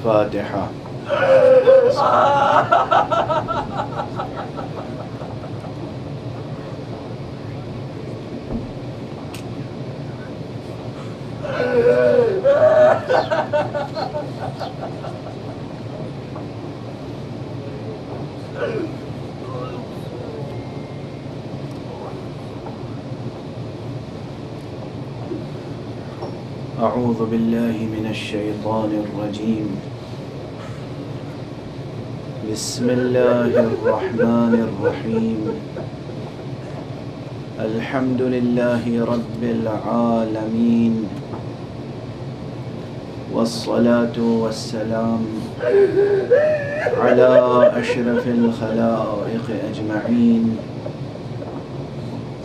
فاتحہ۔ اعوذ باللہ من الشیطان الرجیم، بسم اللہ الرحمن الرحیم، الحمد للہ رب العالمین، والصلاة والسلام على اشرف الخلائق اجمعین،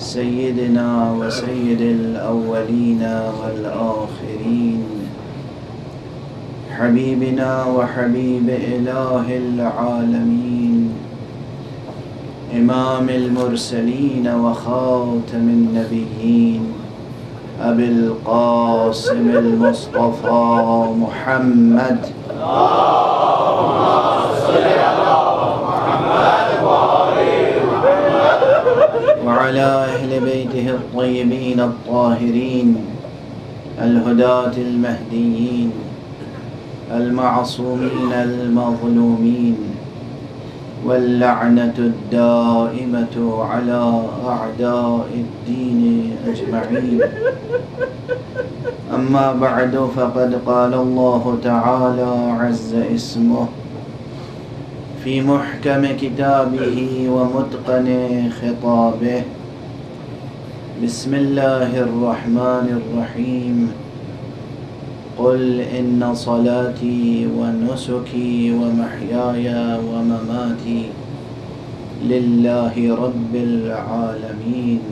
سیدنا و سید الاولین والآخرین، حبیبنا و حبیب الہ العالمین، امام المرسلین و خاتم النبیین، ابی القاسم المصطفى محمد وعلى أهل بيته الطيبين الطاهرين الهداة المهديين المعصومين المظلومين، واللعنة الدائمة على أعداء الدين أجمعين. أما بعد، فقد قال الله تعالى عز اسمه في محكم كتابه ومتقن خطابه، بسم الله الرحمن الرحيم، قل إن صلاتي ونسكي ومحياي ومماتي لله رب العالمين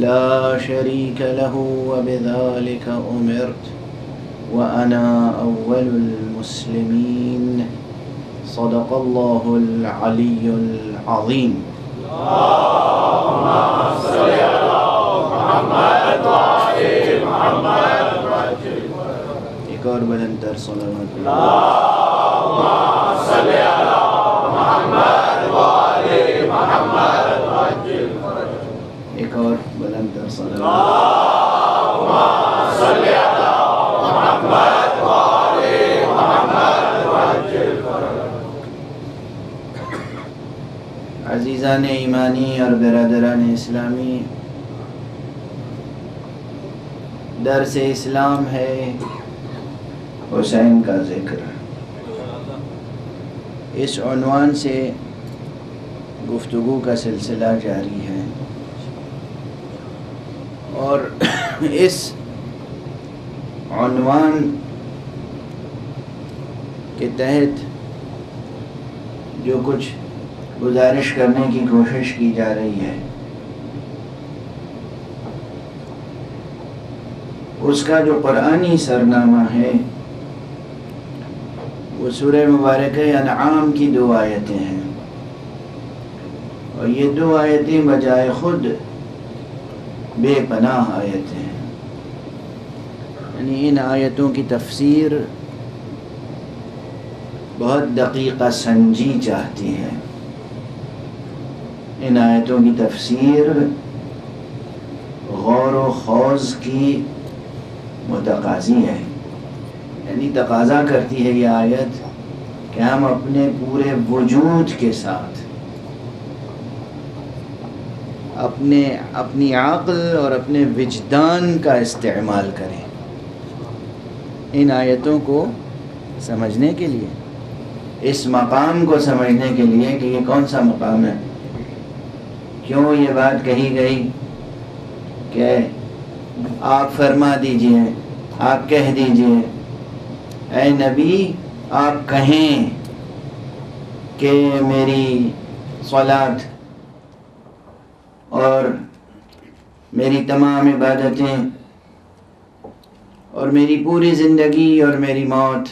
لا شريك له وبذلك أمرت وأنا أول المسلمين. صدق الله العلي العظيم. اللهم صل على محمد وعلى محمد. ایک اور بلند تر صلوات. اللهم صل على محمد وعلى محمد. ایک اور بلند تر صلوات. اللهم صل على محمد وعلى محمد. عزیزان ایمانی اور برادران اسلامی، درس اسلام ہے حسین کا ذکر. اس عنوان سے گفتگو کا سلسلہ جاری ہے، اور اس عنوان کے تحت جو کچھ گزارش کرنے کی کوشش کی جا رہی ہے، اس کا جو قرآنی سرنامہ ہے وہ سورہ مبارکہ انعام کی 2 آیتیں ہیں، اور یہ 2 آیتیں بجائے خود بے پناہ آیتیں ہیں. یعنی ان آیتوں کی تفسیر بہت دقیقہ سنجی چاہتی ہے. ان آیتوں کی تفسیر غور و خوض کی متقاضی ہے. یعنی تقاضا کرتی ہے یہ آیت کہ ہم اپنے پورے وجود کے ساتھ اپنی عقل اور اپنے وجدان کا استعمال کریں ان آیتوں کو سمجھنے کے لیے، اس مقام کو سمجھنے کے لیے کہ یہ کون سا مقام ہے، کیوں یہ بات کہی گئی کہ آپ فرما دیجئے، آپ کہہ دیجئے، اے نبی آپ کہیں کہ میری صلاۃ اور میری تمام عبادتیں اور میری پوری زندگی اور میری موت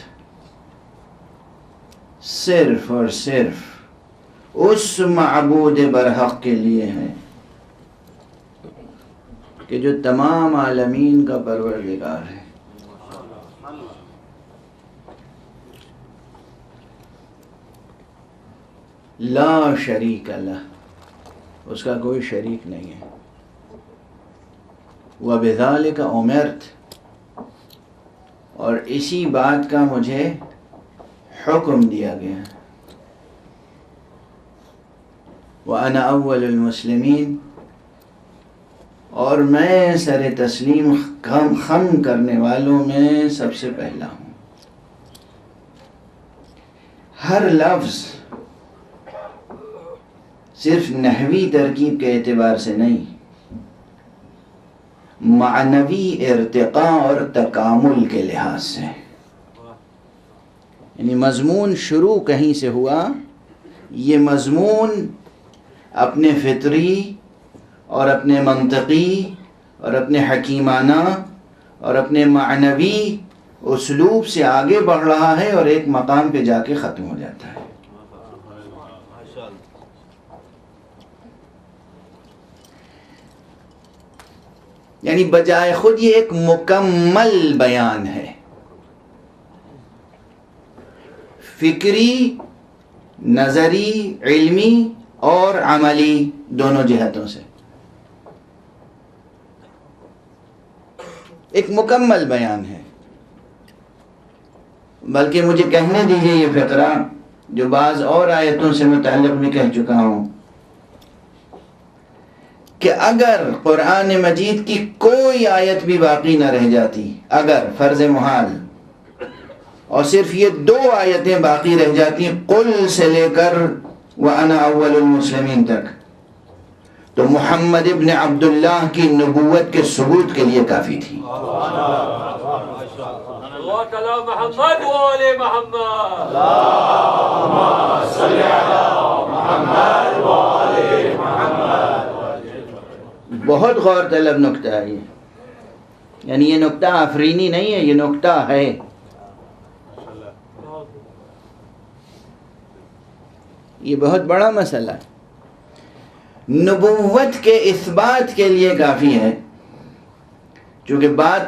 صرف اور صرف اس معبود برحق کے لیے ہے کہ جو تمام عالمین کا پروردگار ہے. لا شریک لہ، اس کا کوئی شریک نہیں ہے. وَبِذَلِكَ أُمِرْتُ، اور اسی بات کا مجھے حکم دیا گیا. وَأَنَا أَوَّلُ الْمُسْلِمِينَ، اور میں سر تسلیم خم کرنے والوں میں سب سے پہلا ہوں. ہر لفظ صرف نحوی ترکیب کے اعتبار سے نہیں، معنوی ارتقاء اور تکامل کے لحاظ سے، یعنی مضمون شروع کہیں سے ہوا، یہ مضمون اپنے فطری اور اپنے منطقی اور اپنے حکیمانہ اور اپنے معنوی اسلوب سے آگے بڑھ رہا ہے اور ایک مقام پہ جا کے ختم ہو جاتا ہے. یعنی بجائے خود یہ ایک مکمل بیان ہے، فکری، نظری، علمی اور عملی دونوں جہتوں سے ایک مکمل بیان ہے. بلکہ مجھے کہنے دیجیے یہ فقرہ جو بعض اور آیتوں سے متعلق بھی کہہ چکا ہوں کہ اگر قرآن مجید کی کوئی آیت بھی باقی نہ رہ جاتی، اگر فرض محال، اور صرف یہ 2 آیتیں باقی رہ جاتی قل سے لے کر وَأَنَا أَوَّلُ الْمُسْلِمِينَ تک، تو محمد ابن عبداللہ کی نبوت کے ثبوت کے لیے کافی تھی. محمد وآل محمد، بہت غور طلب نکتہ ہے یہ، یعنی یہ نکتہ آفرینی نہیں ہے، یہ نکتہ ہے. یہ بہت بڑا مسئلہ ہے. نبوت کے اثبات کے لیے کافی ہے، چونکہ بات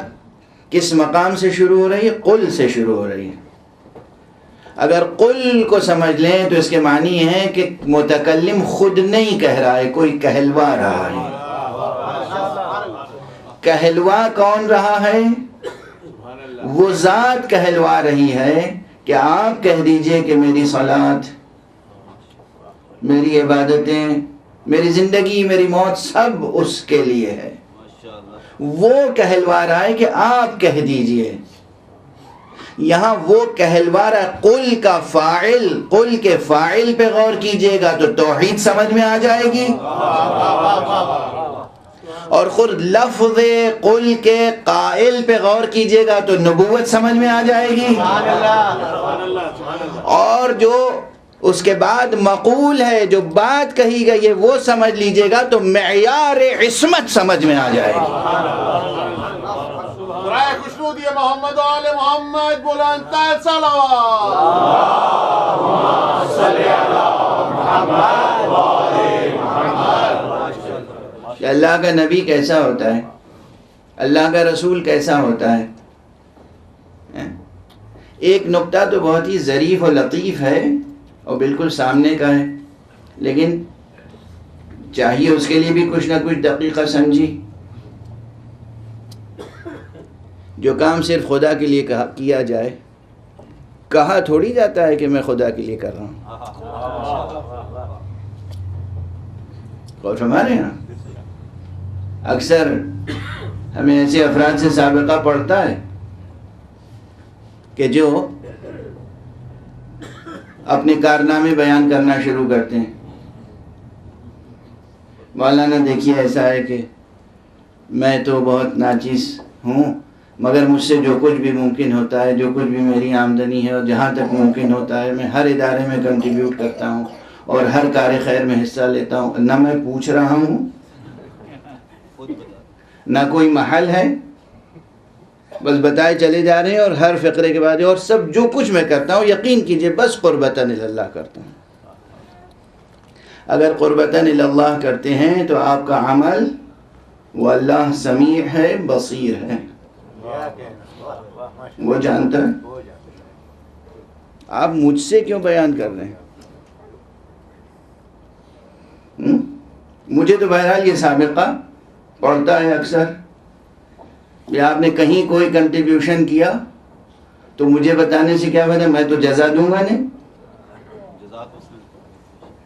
کس مقام سے شروع ہو رہی ہے؟ قل سے شروع ہو رہی ہے. اگر قل کو سمجھ لیں تو اس کے معنی یہ ہے کہ متکلم خود نہیں کہہ رہا ہے، کوئی کہلوا رہا ہے. کہلوا کون رہا ہے؟ وہ ذات کہلوا رہی ہے کہ آپ کہہ دیجئے کہ میری صلات، میری عبادتیں، میری زندگی، میری موت سب اس کے لیے ہے. وہ کہلوا رہا ہے کہ آپ کہہ دیجئے. یہاں وہ کہلوا رہا ہے قل کا فاعل، قل کے فاعل پہ غور کیجئے گا تو توحید سمجھ میں آ جائے گی، اور خود لفظ قل کے قائل پہ غور کیجئے گا تو نبوت سمجھ میں آ جائے گی، اور جو اس کے بعد مقول ہے، جو بات کہی گئی ہے، وہ سمجھ لیجئے گا تو معیار عصمت سمجھ میں آ جائے گی. برائے خوشنو دیے محمد آل محمد، بلند تر صلوات. کہ اللہ کا نبی کیسا ہوتا ہے، اللہ کا رسول کیسا ہوتا ہے. ایک نکتہ تو بہت ہی ظریف و لطیف ہے اور بالکل سامنے کا ہے، لیکن چاہیے اس کے لیے بھی کچھ نہ کچھ دقیقہ سمجھی. جو کام صرف خدا کے لیے کیا جائے، کہا تھوڑی جاتا ہے کہ میں خدا کے لیے کر رہا ہوں. غور فرما رہے ہیں نا؟ اکثر ہمیں ایسے افراد سے سابقہ پڑتا ہے کہ جو اپنے کارنامے بیان کرنا شروع کرتے ہیں. مولانا دیکھیے ایسا ہے کہ میں تو بہت ناچیز ہوں، مگر مجھ سے جو کچھ بھی ممکن ہوتا ہے، جو کچھ بھی میری آمدنی ہے اور جہاں تک ممکن ہوتا ہے، میں ہر ادارے میں کنٹریبیوٹ کرتا ہوں اور ہر کار خیر میں حصہ لیتا ہوں. نہ میں پوچھ رہا ہوں، نہ کوئی محل ہے، بس بتائے چلے جا رہے ہیں، اور ہر فقرے کے بعد اور سب جو کچھ میں کرتا ہوں یقین کیجئے بس قربتاً اللہ کرتا ہوں. اگر قربتاً اللہ کرتے ہیں تو آپ کا عمل وہ اللہ سمیع ہے، بصیر ہے، وہ جانتا ہے. آپ مجھ سے کیوں بیان کر رہے ہیں؟ مجھے تو بہرحال یہ سابقہ پڑتا ہے اکثر کہ آپ نے کہیں کوئی کنٹریبیوشن کیا تو مجھے بتانے سے کیا فائدہ، میں تو جزا دوں گا نہیں،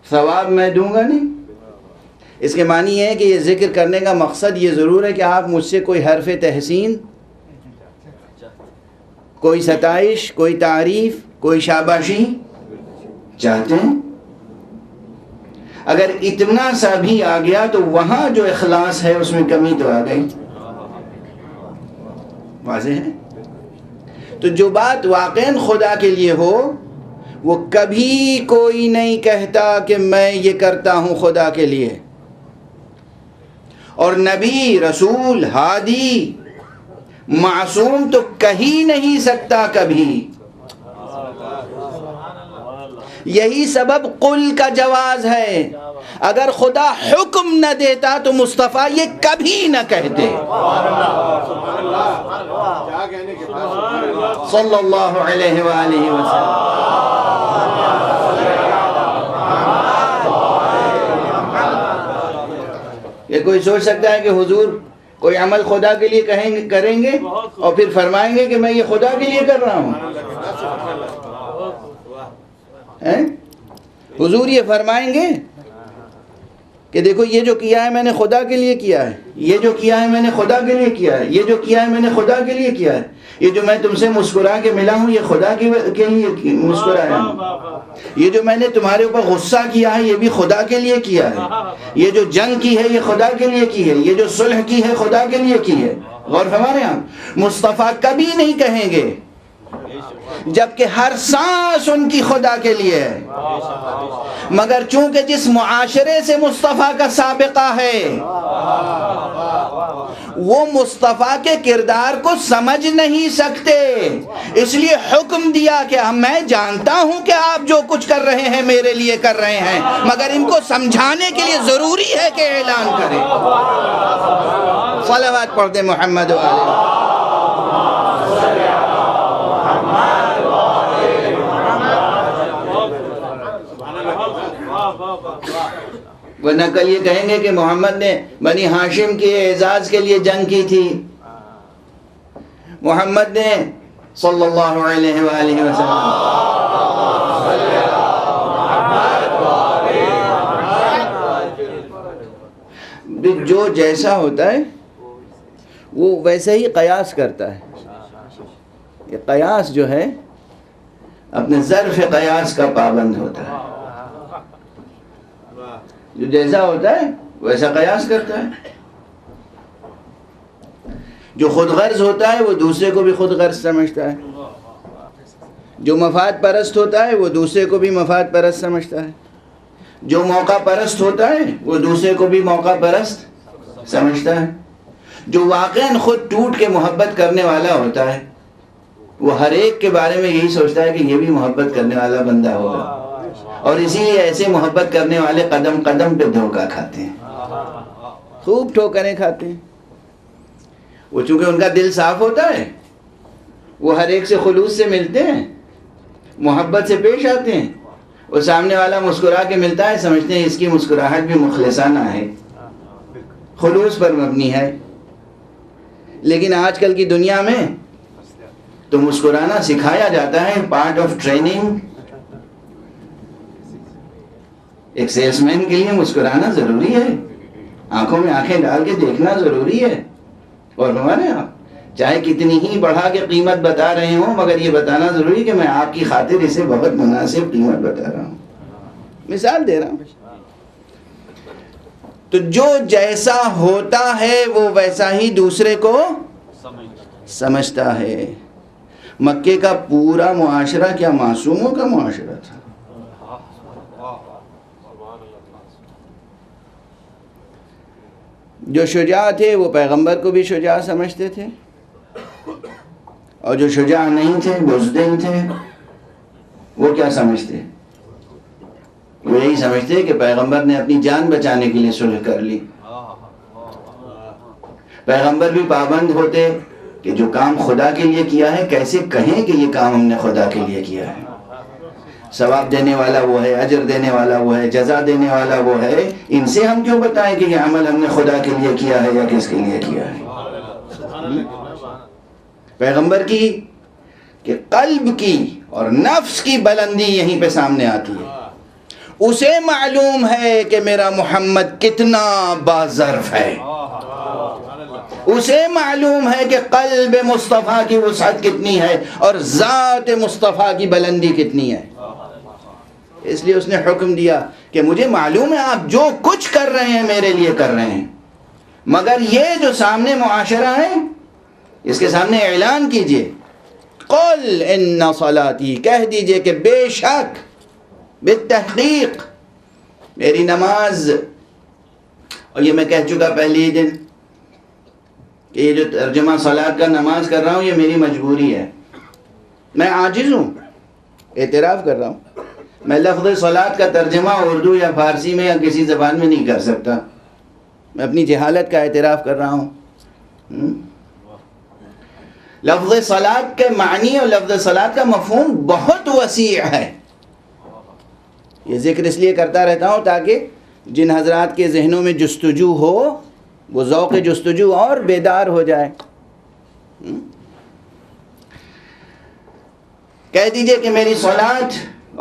ثواب میں دوں گا نہیں۔ اس کے معنی ہے کہ یہ ذکر کرنے کا مقصد یہ ضرور ہے کہ آپ مجھ سے کوئی حرف تحسین، کوئی ستائش، کوئی تعریف، کوئی شاباشی چاہتے ہیں۔ اگر اتنا سا بھی آ گیا تو وہاں جو اخلاص ہے اس میں کمی تو آ گئی، واضح ہے۔ تو جو بات واقعاً خدا کے لیے ہو وہ کبھی کوئی نہیں کہتا کہ میں یہ کرتا ہوں خدا کے لیے، اور نبی، رسول، ہادی، معصوم تو کہہ ہی نہیں سکتا کبھی۔ یہی سبب قل کا جواز ہے، اگر خدا حکم نہ دیتا تو مصطفیٰ یہ کبھی نہ کہتے صلی اللہ علیہ وآلہ وسلم۔ یہ کوئی سوچ سکتا ہے کہ حضور کوئی عمل خدا کے لیے کریں گے اور پھر فرمائیں گے کہ میں یہ خدا کے لیے کر رہا ہوں؟ حضور یہ فرمائیں گے کہ دیکھو یہ جو کیا ہے میں نے خدا کے لیے کیا ہے، یہ جو کیا ہے میں نے خدا کے لیے کیا ہے، یہ جو کیا ہے میں نے خدا کے لیے کیا ہے، یہ جو میں تم سے مسکرا کے ملا ہوں یہ خدا کے لیے مسکرایا ہوں، یہ جو میں نے تمہارے اوپر غصہ کیا ہے یہ بھی خدا کے لیے کیا ہے، یہ جو جنگ کی ہے یہ خدا کے لیے کی ہے، یہ جو صلح کی ہے خدا کے لیے کی ہے۔ غور ہمارے ہاں مصطفیٰ کبھی نہیں کہیں گے جبکہ ہر سانس ان کی خدا کے لیے ہے، مگر چونکہ جس معاشرے سے مصطفیٰ کا سابقہ ہے وہ مصطفیٰ کے کردار کو سمجھ نہیں سکتے، اس لیے حکم دیا کہ میں جانتا ہوں کہ آپ جو کچھ کر رہے ہیں میرے لیے کر رہے ہیں، مگر ان کو سمجھانے کے لیے ضروری ہے کہ اعلان کریں۔ صلوات پڑھتے محمد علیہ۔ ورنہ کل یہ کہیں گے کہ محمد نے بنی ہاشم کے اعزاز کے لیے جنگ کی تھی، محمد نے صلی اللہ علیہ وآلہ وسلم۔ جو جیسا ہوتا ہے وہ ویسے ہی قیاس کرتا ہے۔ یہ قیاس جو ہے اپنے ظرف قیاس کا پابند ہوتا ہے، جو جیسا ہوتا ہے ویسا قیاس کرتا ہے۔ جو خود غرض ہوتا ہے وہ دوسرے کو بھی خود غرض سمجھتا ہے، جو مفاد پرست ہوتا ہے وہ دوسرے کو بھی مفاد پرست سمجھتا ہے، جو موقع پرست ہوتا ہے وہ دوسرے کو بھی موقع پرست سمجھتا ہے، جو واقعاً خود ٹوٹ کے محبت کرنے والا ہوتا ہے وہ ہر ایک کے بارے میں یہی سوچتا ہے کہ یہ بھی محبت کرنے والا بندہ ہوگا، اور اسی لیے ایسے محبت کرنے والے قدم قدم پہ دھوکہ کھاتے ہیں، خوب ٹھوکریں کھاتے ہیں۔ وہ چونکہ ان کا دل صاف ہوتا ہے وہ ہر ایک سے خلوص سے ملتے ہیں، محبت سے پیش آتے ہیں، وہ سامنے والا مسکرا کے ملتا ہے سمجھتے ہیں اس کی مسکراہٹ بھی مخلصانہ ہے، خلوص پر مبنی ہے۔ لیکن آج کل کی دنیا میں تو مسکرانا سکھایا جاتا ہے، پارٹ آف ٹریننگ۔ ایک سیلس مین کے لیے مسکرانا ضروری ہے، آنکھوں میں آنکھیں ڈال کے دیکھنا ضروری ہے، اور ہمارے یہاں چاہے کتنی ہی بڑھا کے قیمت بتا رہے ہوں مگر یہ بتانا ضروری کہ میں آپ کی خاطر اسے بہت مناسب قیمت بتا رہا ہوں۔ مثال دے رہا ہوں۔ تو جو جیسا ہوتا ہے وہ ویسا ہی دوسرے کو سمجھتا ہے۔ مکے کا پورا معاشرہ کیا معصوموں کا معاشرہ تھا؟ جو شجاع تھے وہ پیغمبر کو بھی شجاع سمجھتے تھے، اور جو شجاع نہیں تھے، بزدل تھے، وہ کیا سمجھتے؟ وہ یہی سمجھتے کہ پیغمبر نے اپنی جان بچانے کے لیے صلح کر لی۔ پیغمبر بھی پابند ہوتے کہ جو کام خدا کے لیے کیا ہے کیسے کہیں کہ یہ کام ہم نے خدا کے لیے کیا ہے۔ ثواب دینے والا وہ ہے، اجر دینے والا وہ ہے، جزا دینے والا وہ ہے. ان سے ہم کیوں بتائیں کہ یہ عمل ہم نے خدا کے لیے کیا ہے یا کس کے لیے کیا ہے؟ پیغمبر کی کہ قلب کی اور نفس کی بلندی یہیں پہ سامنے آتی ہے. اسے معلوم ہے کہ میرا محمد کتنا باظرف ہے، اسے معلوم ہے کہ قلب مصطفیٰ کی وسعت کتنی ہے اور ذات مصطفیٰ کی بلندی کتنی ہے. اس لیے اس نے حکم دیا کہ مجھے معلوم ہے آپ جو کچھ کر رہے ہیں میرے لیے کر رہے ہیں، مگر یہ جو سامنے معاشرہ ہے اس کے سامنے اعلان کیجئے. قل ان صلاتی، کہہ دیجئے کہ بے شک، بالتحقیق میری نماز، اور یہ میں کہہ چکا پہلے ہی دن کہ یہ جو ترجمہ صلاۃ کا نماز کر رہا ہوں یہ میری مجبوری ہے. میں عاجز ہوں، اعتراف کر رہا ہوں. میں لفظ صلاۃ کا ترجمہ اردو یا فارسی میں یا کسی زبان میں نہیں کر سکتا. میں اپنی جہالت کا اعتراف کر رہا ہوں. لفظ صلاۃ کے معنی اور لفظ صلاۃ کا مفہوم بہت وسیع ہے. یہ ذکر اس لیے کرتا رہتا ہوں تاکہ جن حضرات کے ذہنوں میں جستجو ہو وہ ذوق جستجو اور بیدار ہو جائے. کہہ دیجئے کہ میری صلاۃ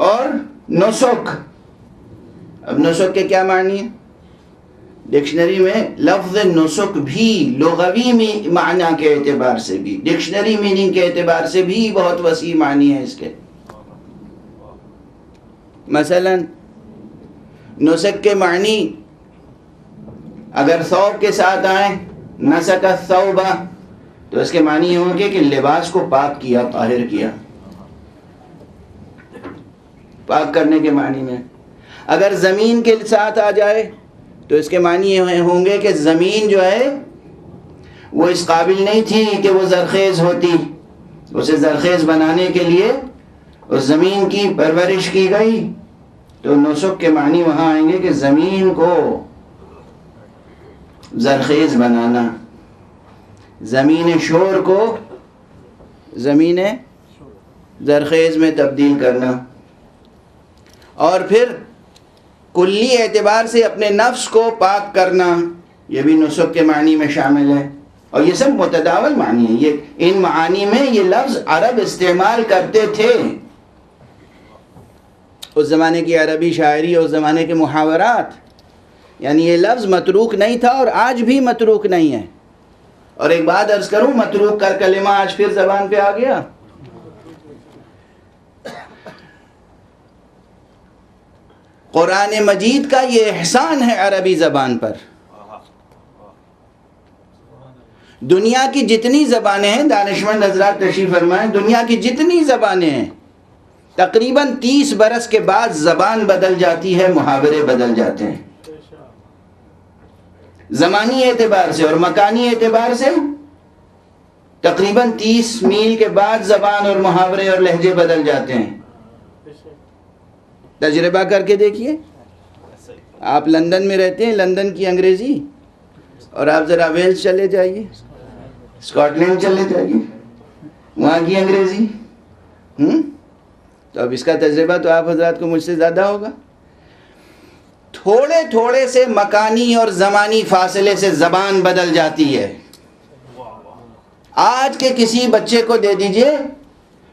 اور نسک. اب نسک کے کیا معنی ہے؟ ڈکشنری میں لفظ نسک بھی لغوی معنی کے اعتبار سے بھی، ڈکشنری میننگ کے اعتبار سے بھی بہت وسیع معنی ہے اس کے. مثلا نسک کے معنی اگر ثوب کے ساتھ آئیں، نسک الثوب، تو اس کے معنی یہ ہوں گے کہ لباس کو پاک کیا، طاہر کیا، پاک کرنے کے معنی میں. اگر زمین کے ساتھ آ جائے تو اس کے معنی یہ ہوں گے کہ زمین جو ہے وہ اس قابل نہیں تھی کہ وہ زرخیز ہوتی، اسے زرخیز بنانے کے لیے اس زمین کی پرورش کی گئی. تو نسک کے معنی وہاں آئیں گے کہ زمین کو زرخیز بنانا، زمین شور کو زمین زرخیز میں تبدیل کرنا. اور پھر کلی اعتبار سے اپنے نفس کو پاک کرنا، یہ بھی نسک کے معنی میں شامل ہے. اور یہ سب متداول معنی ہے. یہ ان معانی میں یہ لفظ عرب استعمال کرتے تھے. اس زمانے کی عربی شاعری اور اس زمانے کے محاورات، یعنی یہ لفظ متروک نہیں تھا اور آج بھی متروک نہیں ہے. اور ایک بات عرض کروں، متروک کا کلمہ آج پھر زبان پہ آ گیا. قرآن مجید کا یہ احسان ہے عربی زبان پر. دنیا کی جتنی زبانیں ہیں، دانشمند حضرات تشریف فرمائیں، دنیا کی جتنی زبانیں ہیں تقریباً 30 برس کے بعد زبان بدل جاتی ہے، محاورے بدل جاتے ہیں. زمانی اعتبار سے اور مکانی اعتبار سے تقریباً 30 میل کے بعد زبان اور محاورے اور لہجے بدل جاتے ہیں. تجربہ کر کے دیکھیے. آپ لندن میں رہتے ہیں، لندن کی انگریزی، اور آپ ذرا ویلز چلے جائیے، اسکاٹ لینڈ چلے جائیے، وہاں کی انگریزی. تو اب اس کا تجربہ تو آپ حضرات کو مجھ سے زیادہ ہوگا. تھوڑے تھوڑے سے مکانی اور زمانی فاصلے سے زبان بدل جاتی ہے. آج کے کسی بچے کو دے دیجئے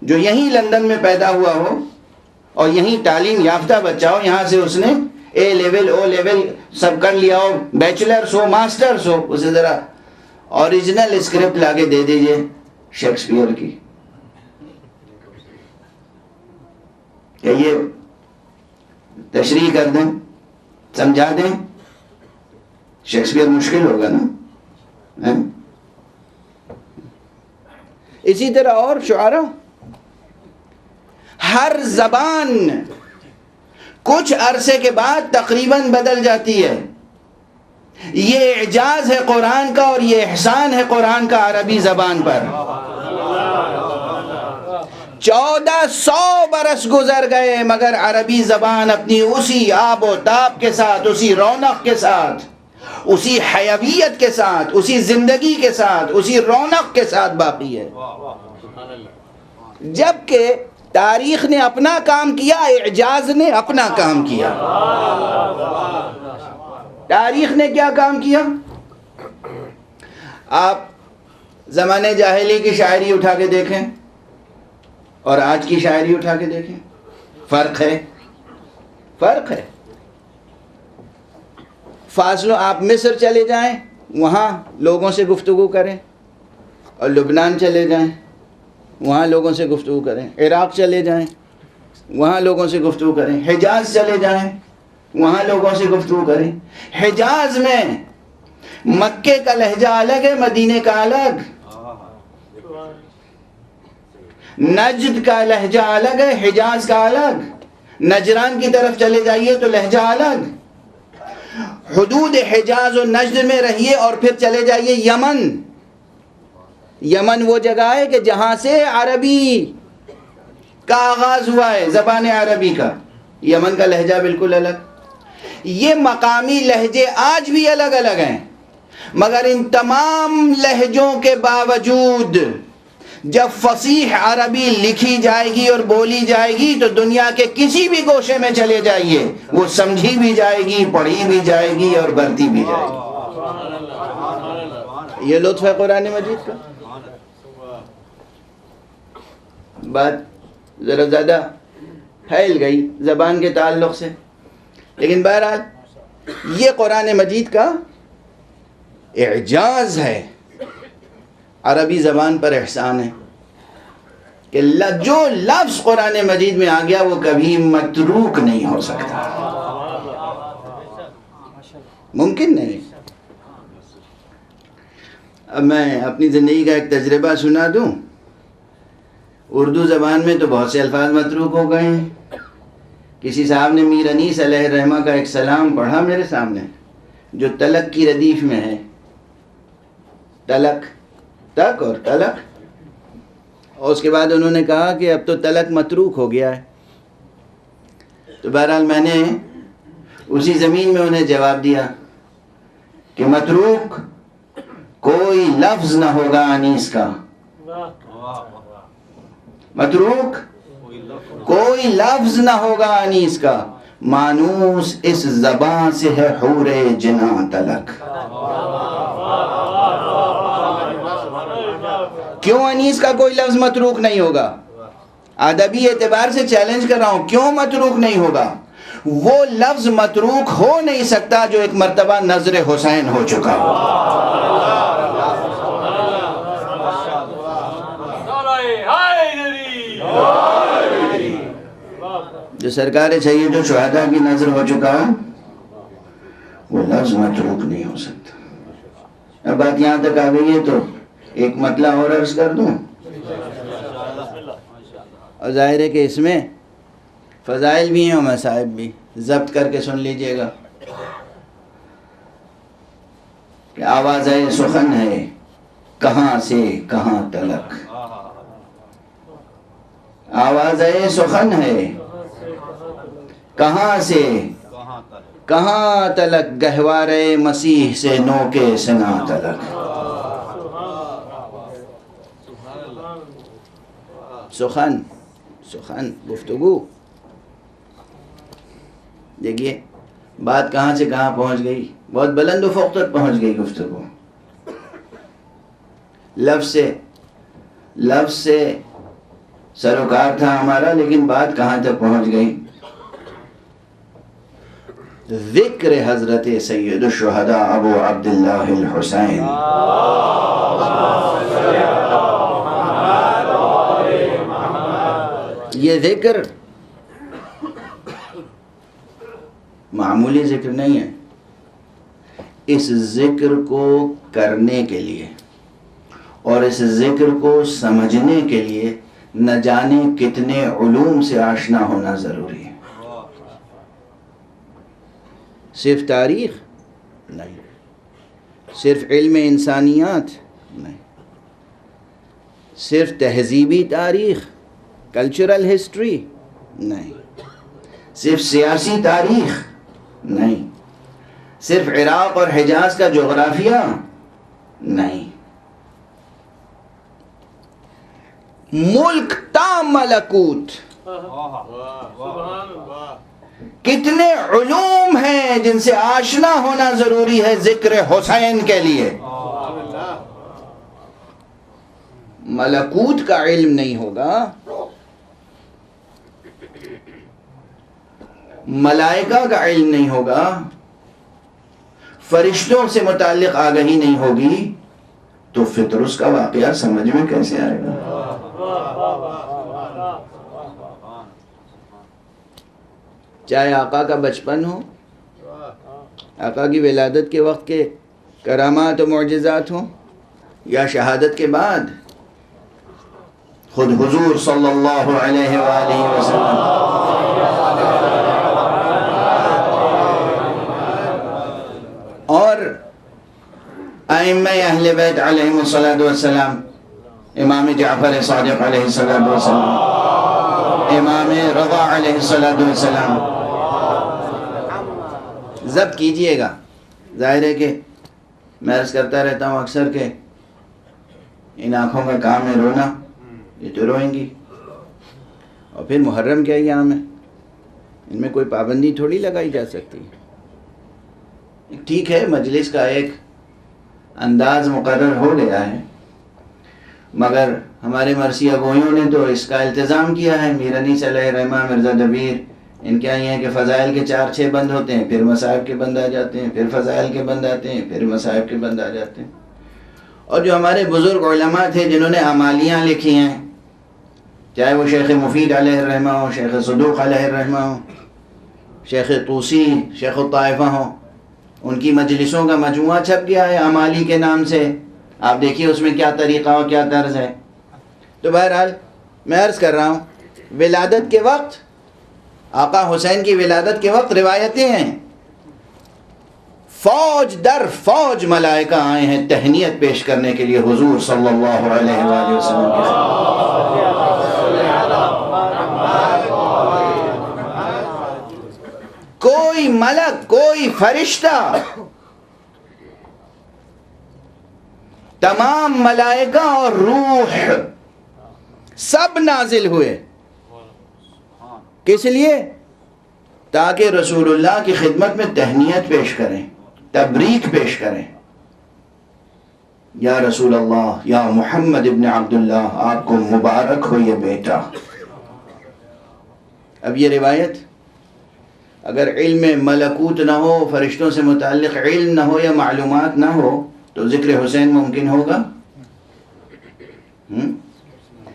جو یہیں لندن میں پیدا ہوا ہو اور یہیں تعلیم یافتہ بچہ ہو، یہاں سے اس نے اے لیول او لیول سب کر لیا ہو، بیچلرز ہو ماسٹرز ہو، اسے ذرا اوریجنل اسکرپٹ لا کے دے دیجئے شیکسپیئر کی، کہ یہ تشریح کر دیں، سمجھا دیں. شیکسپیئر مشکل ہوگا نا. اسی طرح اور شعراء. ہر زبان کچھ عرصے کے بعد تقریباً بدل جاتی ہے. یہ اعجاز ہے قرآن کا اور یہ احسان ہے قرآن کا عربی زبان پر. 1400 برس گزر گئے مگر عربی زبان اپنی اسی آب و تاب کے ساتھ، اسی رونق کے ساتھ، اسی حیویت کے ساتھ، اسی زندگی کے ساتھ، اسی رونق کے ساتھ باقی ہے. جبکہ تاریخ نے اپنا کام کیا، اعجاز نے اپنا کام کیا۔ تاریخ نے کیا کام کیا؟ آپ زمانے جاہلی کی شاعری اٹھا کے دیکھیں اور آج کی شاعری اٹھا کے دیکھیں، فرق ہے، فرق ہے۔ فاصلوں، آپ مصر چلے جائیں، وہاں لوگوں سے گفتگو کریں، اور لبنان چلے جائیں، وہاں لوگوں سے گفتگو کریں، عراق چلے جائیں، وہاں لوگوں سے گفتگو کریں، حجاز چلے جائیں، وہاں لوگوں سے گفتگو کریں۔ حجاز میں مکے کا لہجہ الگ ہے، مدینے کا الگ، نجد کا لہجہ الگ ہے، حجاز کا الگ، نجران کی طرف چلے جائیے تو لہجہ الگ۔ حدود حجاز و نجد میں رہیے اور پھر چلے جائیے یمن۔ یمن وہ جگہ ہے کہ جہاں سے عربی کا آغاز ہوا ہے، زبان عربی کا۔ یمن کا لہجہ بالکل الگ۔ یہ مقامی لہجے آج بھی الگ الگ ہیں، مگر ان تمام لہجوں کے باوجود جب فصیح عربی لکھی جائے گی اور بولی جائے گی تو دنیا کے کسی بھی گوشے میں چلے جائیے، وہ سمجھی بھی جائے گی، پڑھی بھی جائے گی اور برتی بھی جائے گی۔ یہ لطف ہے قرآن مجید کا۔ بات ذرا زیادہ پھیل گئی زبان کے تعلق سے، لیکن بہرحال یہ قرآن مجید کا اعجاز ہے، عربی زبان پر احسان ہے کہ جو لفظ قرآن مجید میں آ گیا وہ کبھی متروک نہیں ہو سکتا، ممکن نہیں۔ اب میں اپنی زندگی کا ایک تجربہ سنا دوں۔ اردو زبان میں تو بہت سے الفاظ متروک ہو گئے ہیں۔ کسی صاحب نے میر انیس علیہ الرحمہ کا ایک سلام پڑھا میرے سامنے، جو تلک کی ردیف میں ہے، تلک، تک اور تلک، اور اس کے بعد انہوں نے کہا کہ اب تو تلک متروک ہو گیا ہے۔ تو بہرحال میں نے اسی زمین میں انہیں جواب دیا کہ متروک کوئی لفظ نہ ہوگا انیس کا، متروک کوئی لفظ نہ ہوگا انیس کا، مانوس اس زبان سے ہے حور جنا تلک۔ کیوں انیس کا کوئی لفظ متروک نہیں ہوگا؟ ادبی اعتبار سے چیلنج کر رہا ہوں، کیوں متروک نہیں ہوگا؟ وہ لفظ متروک ہو نہیں سکتا جو ایک مرتبہ نظر حسین ہو چکا ہو۔ جو سرکار سید الشہداء کی نظر ہو چکا ہے وہ لفظ متروک نہیں ہو سکتا۔ اب بات یہاں تک آ گئی ہے تو ایک مطلع اور عرض کر دوں، اور ظاہر ہے کہ اس میں فضائل بھی ہیں اور مصائب بھی، ضبط کر کے سن لیجئے گا کہ آواز سخن ہے کہاں سے کہاں تلک، آواز سخن ہے کہاں سے کہاں تلک، گہوار مسیح سے نو کے سنا تلک۔ سخن، سخن، گفتگو۔ دیکھیے بات کہاں سے کہاں پہنچ گئی، بہت بلند افق تک پہنچ گئی گفتگو۔ لفظ سے سروکار تھا ہمارا، لیکن بات کہاں تک پہنچ گئی؟ ذکر حضرت سید الشہداء ابو عبداللہ الحسین۔ یہ ذکر معمولی ذکر نہیں ہے۔ اس ذکر کو کرنے کے لیے اور اس ذکر کو سمجھنے کے لیے نہ جانے کتنے علوم سے آشنا ہونا ضروری ہے۔ صرف تاریخ نہیں، صرف علم انسانیات نہیں، صرف تہذیبی تاریخ، کلچرل ہسٹری نہیں، صرف سیاسی تاریخ نہیں، صرف عراق اور حجاز کا جغرافیہ نہیں، ملک تا ملکوت، سبحان اللہ. کتنے علوم ہیں جن سے آشنا ہونا ضروری ہے ذکر حسین کے لیے. ملکوت کا علم نہیں ہوگا، ملائکہ کا علم نہیں ہوگا، فرشتوں سے متعلق آگہی نہیں ہوگی، تو فطرس کا واقعہ سمجھ میں کیسے آئے گا؟ چاہے آقا کا بچپن ہو، آقا کی ولادت کے وقت کے کرامات و معجزات ہوں، یا شہادت کے بعد خود حضور صلی اللہ علیہ وآلہ وسلم اور ائمہ اہل بیت علیہم السلام، امام جعفر صادق علیہ السلام، امام رضا علیہ السلام. ضبط کیجئے گا. ظاہر ہے کہ میں عرض کرتا رہتا ہوں اکثر کہ ان آنکھوں کا کام ہے رونا، یہ تو روئیں گی. اور پھر محرم کے ایام ہے، ان میں کوئی پابندی تھوڑی لگائی جا سکتی. ٹھیک ہے، مجلس کا ایک انداز مقرر ہو گیا ہے، مگر ہمارے مرثیہ گوئیوں نے تو اس کا التزام کیا ہے. میر انیس علیہ الرحمہ، مرزا دبیر، ان کے یہ ہے کہ فضائل کے 4-6 بند ہوتے ہیں، پھر مصائب کے بند آ جاتے ہیں، پھر فضائل کے بند آتے ہیں، پھر مصائب کے بند آ جاتے ہیں. اور جو ہمارے بزرگ علماء تھے جنہوں نے اعمالیاں لکھی ہیں، چاہے وہ شیخ مفید علیہ الرحمہ ہو، شیخ صدوق علیہ الرحمہ ہو، شیخ طوسی، شیخ الطائفہ ہو، ان کی مجلسوں کا مجموعہ چھپ گیا ہے اعمالی کے نام سے. آپ دیکھیے اس میں کیا طریقہ اور کیا طرز ہے. تو بہرحال میں عرض کر رہا ہوں، ولادت کے وقت، آقا حسین کی ولادت کے وقت روایتیں ہیں، فوج در فوج ملائکہ آئے ہیں تہنیت پیش کرنے کے لیے حضور صلی اللہ علیہ وآلہ وسلم کے خدمت. کوئی ملک، کوئی فرشتہ، تمام ملائکہ اور روح سب نازل ہوئے. کس لیے؟ تاکہ رسول اللہ کی خدمت میں تہنیت پیش کریں، تبریک پیش کریں. یا رسول اللہ، یا محمد ابن عبداللہ، آپ کو مبارک ہو یہ بیٹا. اب یہ روایت اگر علم ملکوت نہ ہو، فرشتوں سے متعلق علم نہ ہو یا معلومات نہ ہو، تو ذکر حسین ممکن ہوگا؟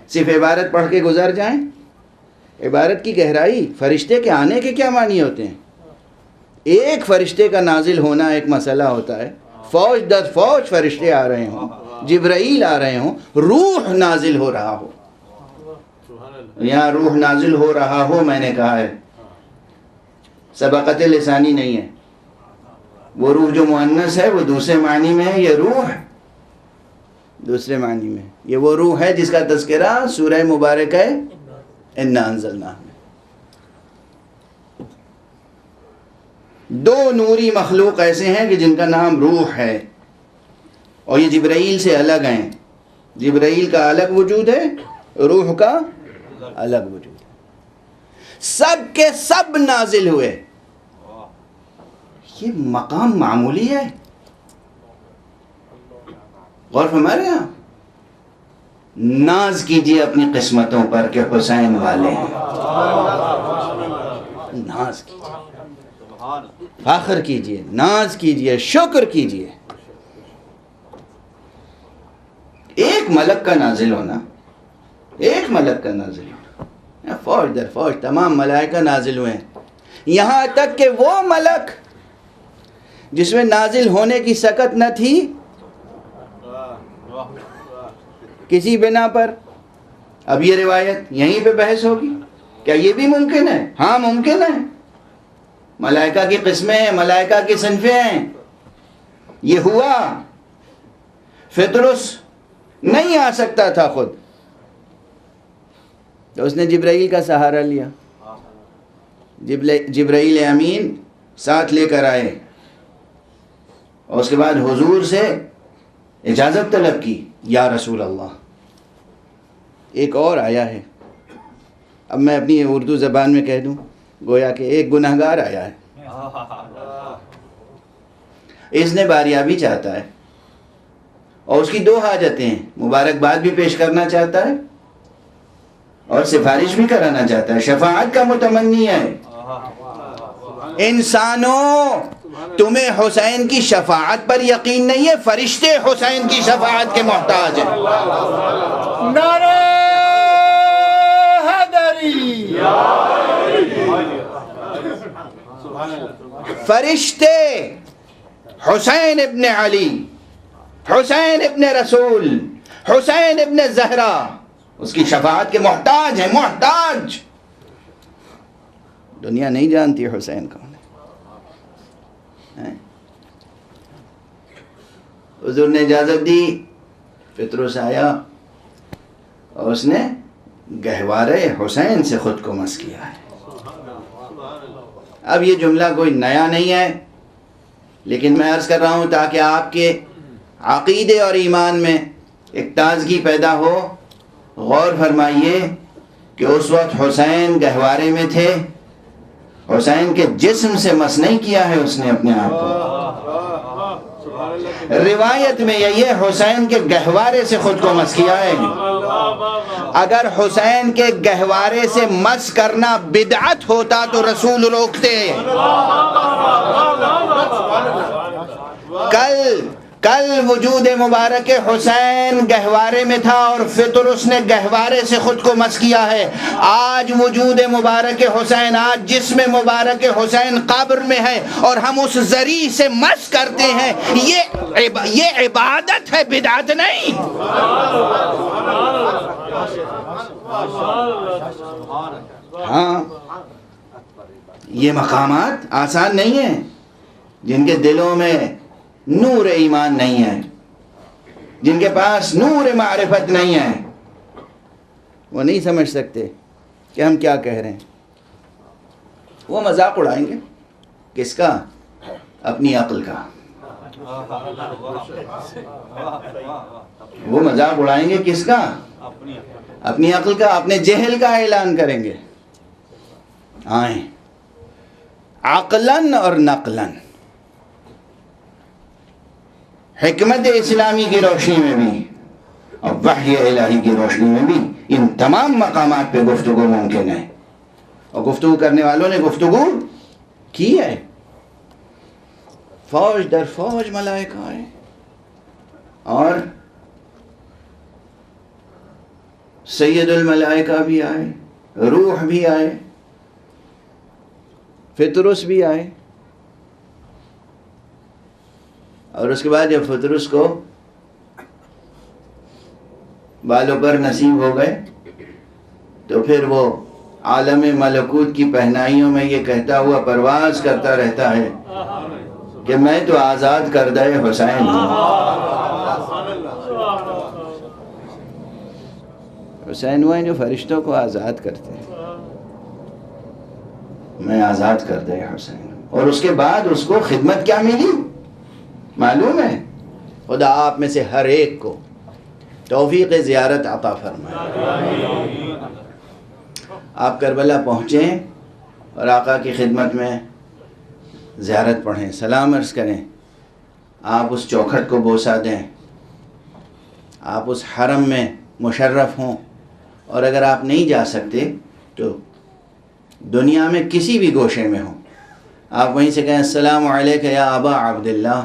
صرف عبارت پڑھ کے گزر جائیں؟ عبارت کی گہرائی، فرشتے کے آنے کے کیا معنی ہوتے ہیں؟ ایک فرشتے کا نازل ہونا ایک مسئلہ ہوتا ہے، فوج در فوج فرشتے آ رہے ہوں، جبرائیل آ رہے ہوں، روح نازل ہو رہا ہو. یہاں روح نازل ہو رہا ہو میں نے کہا ہے، سبقت لسانی نہیں ہے. وہ روح جو مؤنث ہے وہ دوسرے معنی میں ہے، یہ روح دوسرے معنی میں. یہ وہ روح ہے جس کا تذکرہ سورہ مبارکہ ہے اِنَّا أَنزَلْنَاهُ میں. دو نوری مخلوق ایسے ہیں کہ جن کا نام روح ہے، اور یہ جبرائیل سے الگ ہیں. جبرائیل کا الگ وجود ہے، روح کا الگ وجود ہے. سب کے سب نازل ہوئے. یہ مقام معمولی ہے؟ غور فرما رہے ہیں؟ ناز کیجئے اپنی قسمتوں پر کہ حسین والے ہیں. ناز کیجئے، فخر کیجئے، ناز کیجئے، شکر کیجئے. ایک ملک کا نازل ہونا، ایک ملک کا نازل ہونا، فوج در فوج تمام ملائکہ نازل ہوئے. یہاں تک کہ وہ ملک جس میں نازل ہونے کی سکت نہ تھی، کسی بنا پر، اب یہ روایت یہیں پہ بحث ہوگی، کیا یہ بھی ممکن ہے؟ ہاں ممکن ہے. ملائکہ کی قسمیں ہیں، ملائکہ کی صنفیں ہیں. یہ ہوا. فطرس نہیں آ سکتا تھا خود، تو اس نے جبرائیل کا سہارا لیا. جبرائیل امین ساتھ لے کر آئے، اور اس کے بعد حضور سے اجازت طلب کی، یا رسول اللہ ایک اور آیا ہے، اب میں اپنی اردو زبان میں کہہ دوں، گویا کہ ایک گنہگار آیا ہے، اس نے باریابی چاہتا ہے اور اس کی دو حاجتیں ہیں، مبارکباد بھی پیش کرنا چاہتا ہے اور سفارش بھی کرانا چاہتا ہے، شفاعت کا متمنی ہے۔ انسانوں، تمہیں حسین کی شفاعت پر یقین نہیں ہے، فرشتے حسین کی شفاعت کے محتاج ہیں۔ نعرہ حیدری، فرشتے حسین ابن علی، حسین ابن رسول، حسین ابن زہرا اس کی شفاعت کے محتاج ہیں، محتاج۔ دنیا نہیں جانتی حسین کون ہے۔ حضور نے اجازت دی، پطرس آیا اور اس نے گہوارے حسین سے خود کو مس کیا ہے۔ اب یہ جملہ کوئی نیا نہیں ہے، لیکن میں عرض کر رہا ہوں تاکہ آپ کے عقیدے اور ایمان میں ایک تازگی پیدا ہو۔ غور فرمائیے کہ اس وقت حسین گہوارے میں تھے، حسین کے جسم سے مس نہیں کیا ہے اس نے اپنے آپ کو، روایت میں یہی ہے حسین کے گہوارے سے خود کو مس کیا ہے۔ اگر حسین کے گہوارے سے مس کرنا بدعت ہوتا تو رسول روکتے۔ کل وجود مبارک حسین گہوارے میں تھا اور فطرس نے گہوارے سے خود کو مس کیا ہے۔ آج وجود مبارک حسین، آج جسم مبارک حسین قبر میں ہے اور ہم اس ذریع سے مس کرتے ہیں، یہ عبادت ہے، بدعت نہیں۔ ہاں، یہ مقامات آسان نہیں ہیں، جن کے دلوں میں نور ایمان نہیں ہے، جن کے پاس نور معرفت نہیں ہے، وہ نہیں سمجھ سکتے کہ ہم کیا کہہ رہے ہیں۔ وہ مذاق اڑائیں گے، کس کا؟ اپنی عقل کا۔ وہ مذاق اڑائیں گے کس کا؟ اپنی عقل کا، اپنے جہل کا اعلان کریں گے۔ آئیں عقلاً اور نقلاً، حکمت اسلامی کی روشنی میں بھی اور وحی الہی کی روشنی میں بھی ان تمام مقامات پہ گفتگو ممکن ہے، اور گفتگو کرنے والوں نے گفتگو کی ہے۔ فوج در فوج ملائکہ آئے اور سید الملائکہ بھی آئے، روح بھی آئے، فطرس بھی آئے، اور اس کے بعد جب فطرس کو بالوں پر نصیب ہو گئے تو پھر وہ عالم ملکوت کی پہنائیوں میں یہ کہتا ہوا پرواز کرتا رہتا ہے کہ میں تو آزاد کردہ حسین ہوں۔ حسین وہ ہیں جو فرشتوں کو آزاد کرتے ہیں، میں آزاد کردہ حسین ہوں۔ اور اس کے بعد اس کو خدمت کیا ملی معلوم ہے؟ خدا آپ میں سے ہر ایک کو توفیق زیارت عطا فرمائے۔ آپ کربلا پہنچیں اور آقا کی خدمت میں زیارت پڑھیں، سلام عرض کریں، آپ اس چوکھٹ کو بوسہ دیں، آپ اس حرم میں مشرف ہوں، اور اگر آپ نہیں جا سکتے تو دنیا میں کسی بھی گوشے میں ہوں، آپ وہیں سے کہیں السلام علیکہ یا ابا عبداللہ۔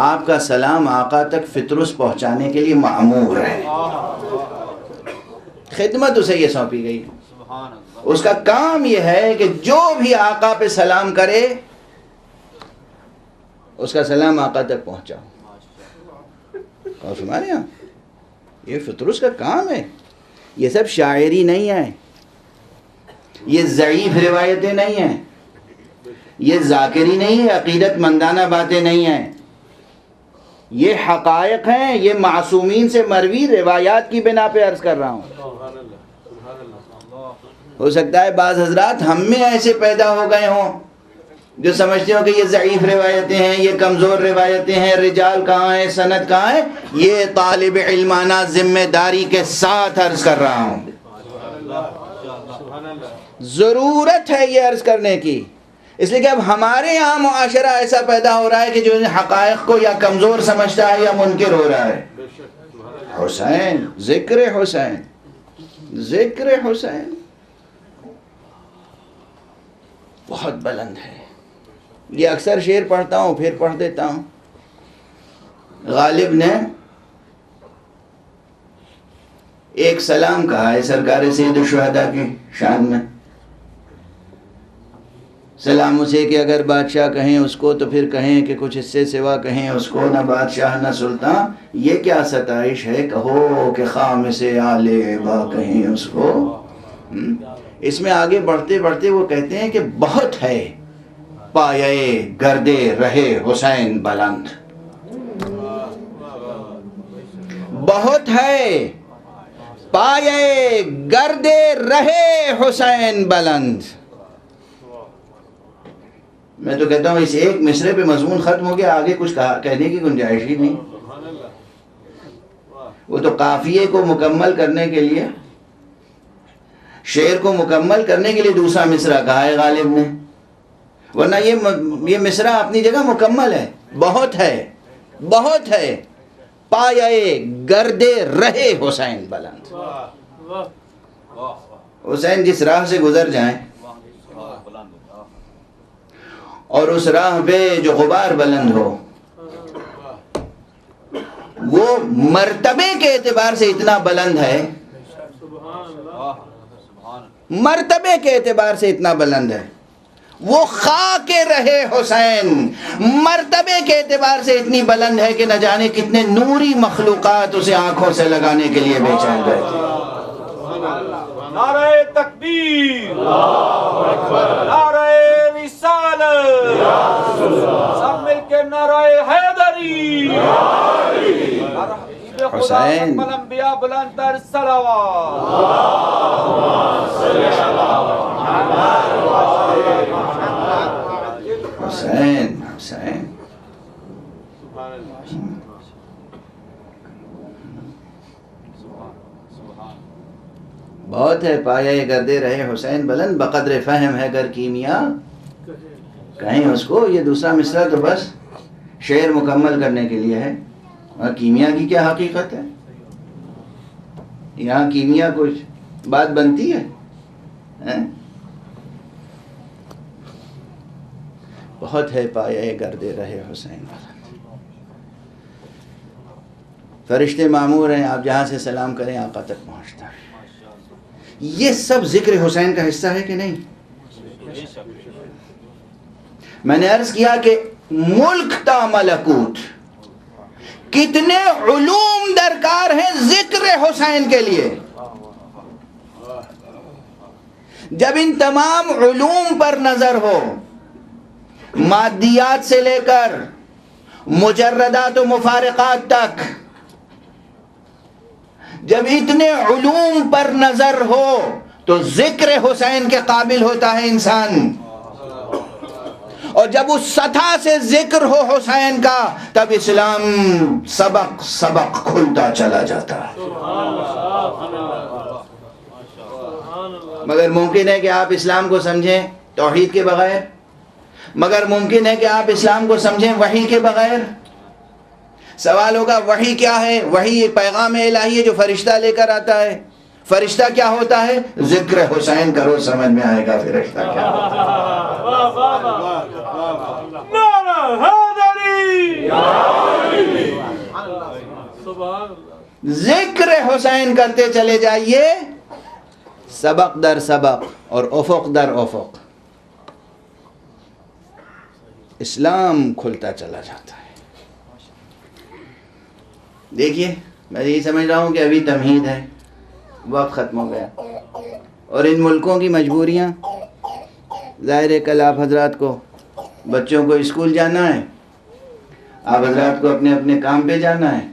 آپ کا سلام آقا تک فطرس پہنچانے کے لیے مأمور ہے، خدمت اسے یہ سونپی گئی، اس کا کام یہ ہے کہ جو بھی آقا پہ سلام کرے اس کا سلام آقا تک پہنچاؤ۔ اور سمجھے یہاں یہ فطرس کا کام ہے، یہ سب شاعری نہیں ہے، یہ ضعیف روایتیں نہیں ہیں، یہ ذاکری نہیں ہے، عقیدت مندانہ باتیں نہیں ہیں، یہ حقائق ہیں، یہ معصومین سے مروی روایات کی بنا پہ عرض کر رہا ہوں۔ ہو سکتا ہے بعض حضرات ہم میں ایسے پیدا ہو گئے ہوں جو سمجھتے ہو کہ یہ ضعیف روایتیں ہیں، یہ کمزور روایتیں ہیں، رجال کہاں ہیں، سند کہاں ہے، یہ طالب علمانہ ذمہ داری کے ساتھ عرض کر رہا ہوں، ضرورت ہے یہ عرض کرنے کی، اس لیے کہ اب ہمارے یہاں معاشرہ ایسا پیدا ہو رہا ہے کہ جو ان حقائق کو یا کمزور سمجھتا ہے یا منکر ہو رہا ہے۔ حسین، ذکر حسین، ذکر حسین بہت بلند ہے۔ یہ اکثر شعر پڑھتا ہوں پھر پڑھ دیتا ہوں۔ غالب نے ایک سلام کہا ہے سرکار سید الشہداء کی شان میں، سلام اسے کہ اگر بادشاہ کہیں اس کو تو پھر کہیں کہ کچھ اس سے سوا کہیں اس کو، نہ بادشاہ نہ سلطان، یہ کیا ستائش ہے، کہو کہ خام سے آل عبا کہیں اس کو۔ اس میں آگے بڑھتے بڑھتے وہ کہتے ہیں کہ بہت ہے پایہ گردے رہے حسین بلند، بہت ہے پایہ گردے رہے حسین بلند۔ میں تو کہتا ہوں اس ایک مصرے پہ مضمون ختم ہو گیا، آگے کچھ کہنے کی گنجائش ہی نہیں۔ وہ تو قافیے کو مکمل کرنے کے لیے، شعر کو مکمل کرنے کے لیے دوسرا مصرع کہا ہے غالب نے، ورنہ یہ مصرع اپنی جگہ مکمل ہے۔ بہت ہے، بہت ہے پایہ گردے رہے حسین بلند۔ حسین جس راہ سے گزر جائیں اور اس راہ پہ جو غبار بلند ہو، وہ مرتبے کے اعتبار سے اتنا بلند ہے، مرتبے کے اعتبار سے اتنا بلند ہے، وہ خاک رہے حسین مرتبے کے اعتبار سے اتنی بلند ہے کہ نہ جانے کتنے نوری مخلوقات اسے آنکھوں سے لگانے کے لیے بے چین رہتی۔ نعرہ تکبیر، نعرہ رسالت، سب مل کے نعرہ حیدری، حسین، انبیاء بلند تر صلوات۔ حسین، حسین، بہت ہے پایہ گردے رہے حسین بلند، بقدر فہم ہے گر کیمیا کہیں اس کو۔ یہ دوسرا مصرع تو بس شعر مکمل کرنے کے لیے ہے، اور کیمیا کی کیا حقیقت ہے؟ یہاں کیمیا کچھ بات بنتی ہے؟ بہت ہے پایہ گردے رہے حسین بلند۔ فرشتے معمور ہیں، آپ جہاں سے سلام کریں آقا تک پہنچتا ہے۔ یہ سب ذکر حسین کا حصہ ہے کہ نہیں؟ میں نے عرض کیا کہ ملک تا ملکوت کتنے علوم درکار ہیں ذکر حسین کے لیے۔ جب ان تمام علوم پر نظر ہو، مادیات سے لے کر مجردات و مفارقات تک، جب اتنے علوم پر نظر ہو تو ذکر حسین کے قابل ہوتا ہے انسان، اور جب اس سطح سے ذکر ہو حسین کا تب اسلام سبق سبق کھلتا چلا جاتا ہے۔ مگر ممکن ہے کہ آپ اسلام کو سمجھیں توحید کے بغیر، مگر ممکن ہے کہ آپ اسلام کو سمجھیں وحی کے بغیر۔ سوال ہوگا وحی کیا ہے؟ وحی ایک پیغام الہی ہے جو فرشتہ لے کر آتا ہے۔ فرشتہ کیا ہوتا ہے؟ ذکر حسین کرو سمجھ میں آئے گا فرشتہ کیا ہوتا ہے۔ ذکر حسین کرتے چلے جائیے، سبق در سبق اور افق در افق اسلام کھلتا چلا جاتا ہے۔ دیکھیے میں یہی سمجھ رہا ہوں کہ ابھی تمہید ہے، وقت ختم ہو گیا، اور ان ملکوں کی مجبوریاں، ظاہر ہے کل آپ حضرات کو بچوں کو اسکول جانا ہے، آپ حضرات کو اپنے اپنے کام پہ جانا ہے،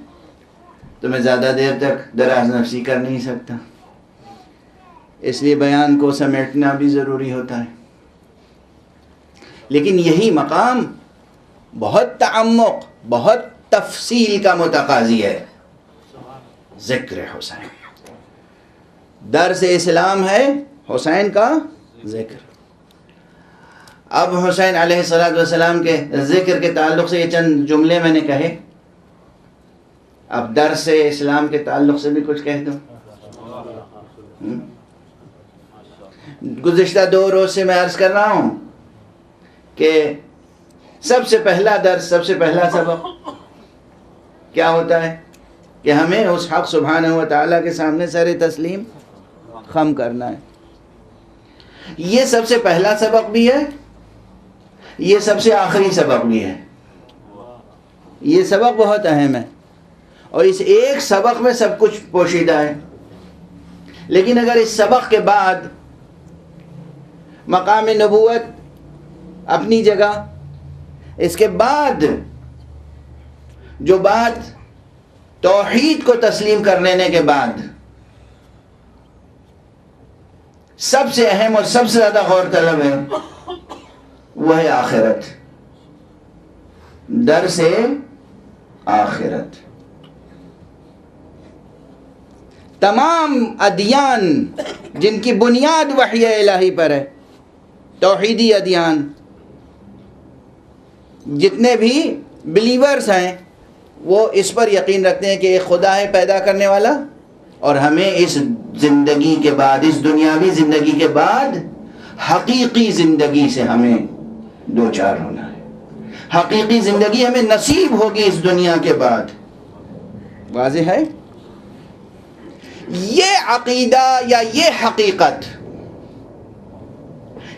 تو میں زیادہ دیر تک دراز نفسی کر نہیں سکتا، اس لیے بیان کو سمیٹنا بھی ضروری ہوتا ہے۔ لیکن یہی مقام بہت تعمق، بہت تفصیل کا متقاضی ہے. ذکر حسین، درس اسلام ہے حسین کا ذکر. اب حسین علیہ السلام کے ذکر کے تعلق سے یہ چند جملے میں نے کہے، اب درس اسلام کے تعلق سے بھی کچھ کہہ دو. گزشتہ 2 روز سے میں عرض کر رہا ہوں کہ سب سے پہلا درس، سب سے پہلا سبق کیا ہوتا ہے کہ ہمیں اس حق سبحانہ و تعالیٰ کے سامنے سر تسلیم خم کرنا ہے. یہ سب سے پہلا سبق بھی ہے، یہ سب سے آخری سبق بھی ہے. یہ سبق بہت اہم ہے اور اس ایک سبق میں سب کچھ پوشیدہ ہے. لیکن اگر اس سبق کے بعد مقام نبوت اپنی جگہ، اس کے بعد جو بات توحید کو تسلیم کر لینے کے بعد سب سے اہم اور سب سے زیادہ غور طلب ہے، وہ ہے آخرت، درس آخرت. تمام ادیان جن کی بنیاد وحی الہی پر ہے، توحیدی ادیان، جتنے بھی بلیورز ہیں وہ اس پر یقین رکھتے ہیں کہ ایک خدا ہے پیدا کرنے والا، اور ہمیں اس زندگی کے بعد، اس دنیاوی زندگی کے بعد حقیقی زندگی سے ہمیں دوچار ہونا ہے. حقیقی زندگی ہمیں نصیب ہوگی اس دنیا کے بعد. واضح ہے؟ یہ عقیدہ یا یہ حقیقت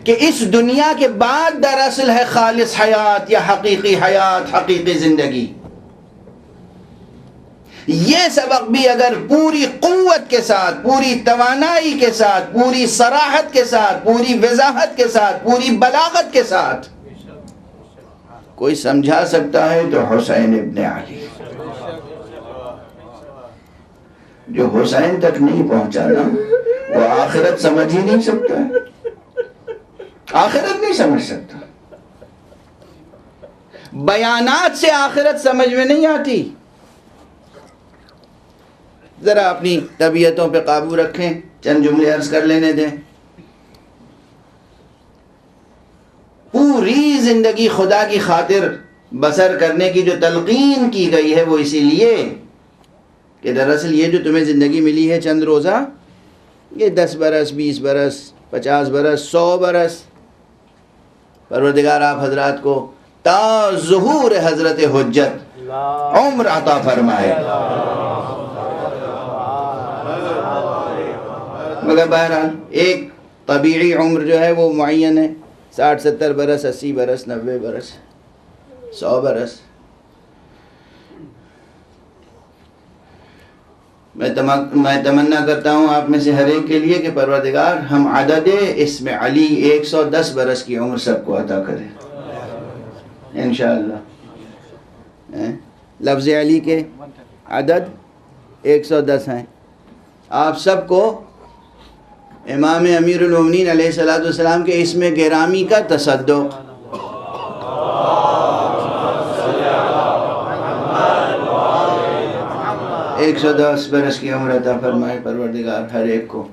کہ اس دنیا کے بعد دراصل ہے خالص حیات یا حقیقی حیات، حقیقی زندگی، یہ سبق بھی اگر پوری قوت کے ساتھ، پوری توانائی کے ساتھ، پوری صراحت کے ساتھ، پوری وضاحت کے ساتھ، پوری بلاغت کے ساتھ کوئی سمجھا سکتا ہے تو حسین ابن علی. جو حسین تک نہیں پہنچا نا وہ آخرت سمجھ ہی نہیں سکتا ہے، آخرت نہیں سمجھ سکتا. بیانات سے آخرت سمجھ میں نہیں آتی. ذرا اپنی طبیعتوں پہ قابو رکھیں، چند جملے عرض کر لینے دیں. پوری زندگی خدا کی خاطر بسر کرنے کی جو تلقین کی گئی ہے وہ اسی لیے کہ دراصل یہ جو تمہیں زندگی ملی ہے چند روزہ، یہ 10 برس، 20 برس، 50 برس، 100 برس پروردگار آپ حضرات کو تا ظہور حضرت حجت عمر عطا فرمائے. مگر بہرحال ایک طبیعی عمر جو ہے وہ معین ہے، 60 70 برس، 80 برس، 90 برس، 100 برس. میں تمنا کرتا ہوں آپ میں سے ہر ایک کے لیے کہ پروردگار ہم عدد اسم علی 110 برس کی عمر سب کو عطا کرے انشاءاللہ. لفظ علی کے عدد 110 ہیں. آپ سب کو امام امیر المومنین علیہ السلام کے اسم گرامی کا تصدق، 110 برس کی عمر عطا فرمائے پروردگار ہر ایک کو.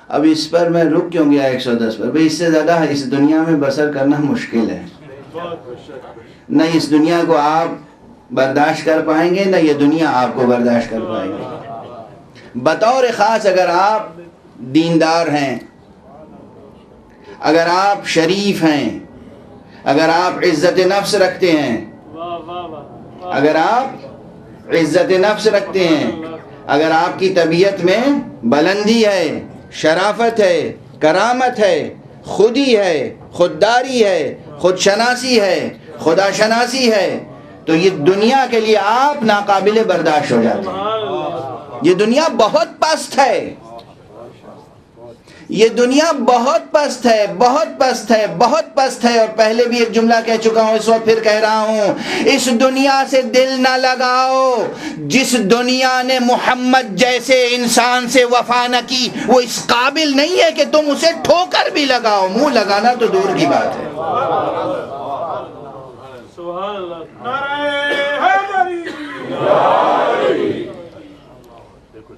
اب اس پر میں رک کیوں گیا 110 پر؟ بھئی اس سے زیادہ اس دنیا میں بسر کرنا مشکل ہے. نہ اس دنیا کو آپ برداشت کر پائیں گے، نہ یہ دنیا آپ کو برداشت کر پائیں گے. بطور خاص اگر آپ دیندار ہیں، اگر آپ شریف ہیں، اگر آپ عزت نفس رکھتے ہیں، اگر آپ عزت نفس رکھتے ہیں، اگر آپ کی طبیعت میں بلندی ہے، شرافت ہے، کرامت ہے، خودی ہے، خودداری ہے، خودشناسی ہے، خدا شناسی ہے، تو یہ دنیا کے لیے آپ ناقابل برداشت ہو جاتے ہیں. یہ دنیا بہت پست ہے. یہ دنیا بہت پست ہے، بہت پست ہے، بہت پست ہے، اور پہلے بھی ایک جملہ کہہ چکا ہوں، اس وقت پھر کہہ رہا ہوں، اس دنیا سے دل نہ لگاؤ۔ جس دنیا نے محمد جیسے انسان سے وفا نہ کی، وہ اس قابل نہیں ہے کہ تم اسے ٹھوکر بھی لگاؤ، منہ لگانا تو دور کی بات ہے۔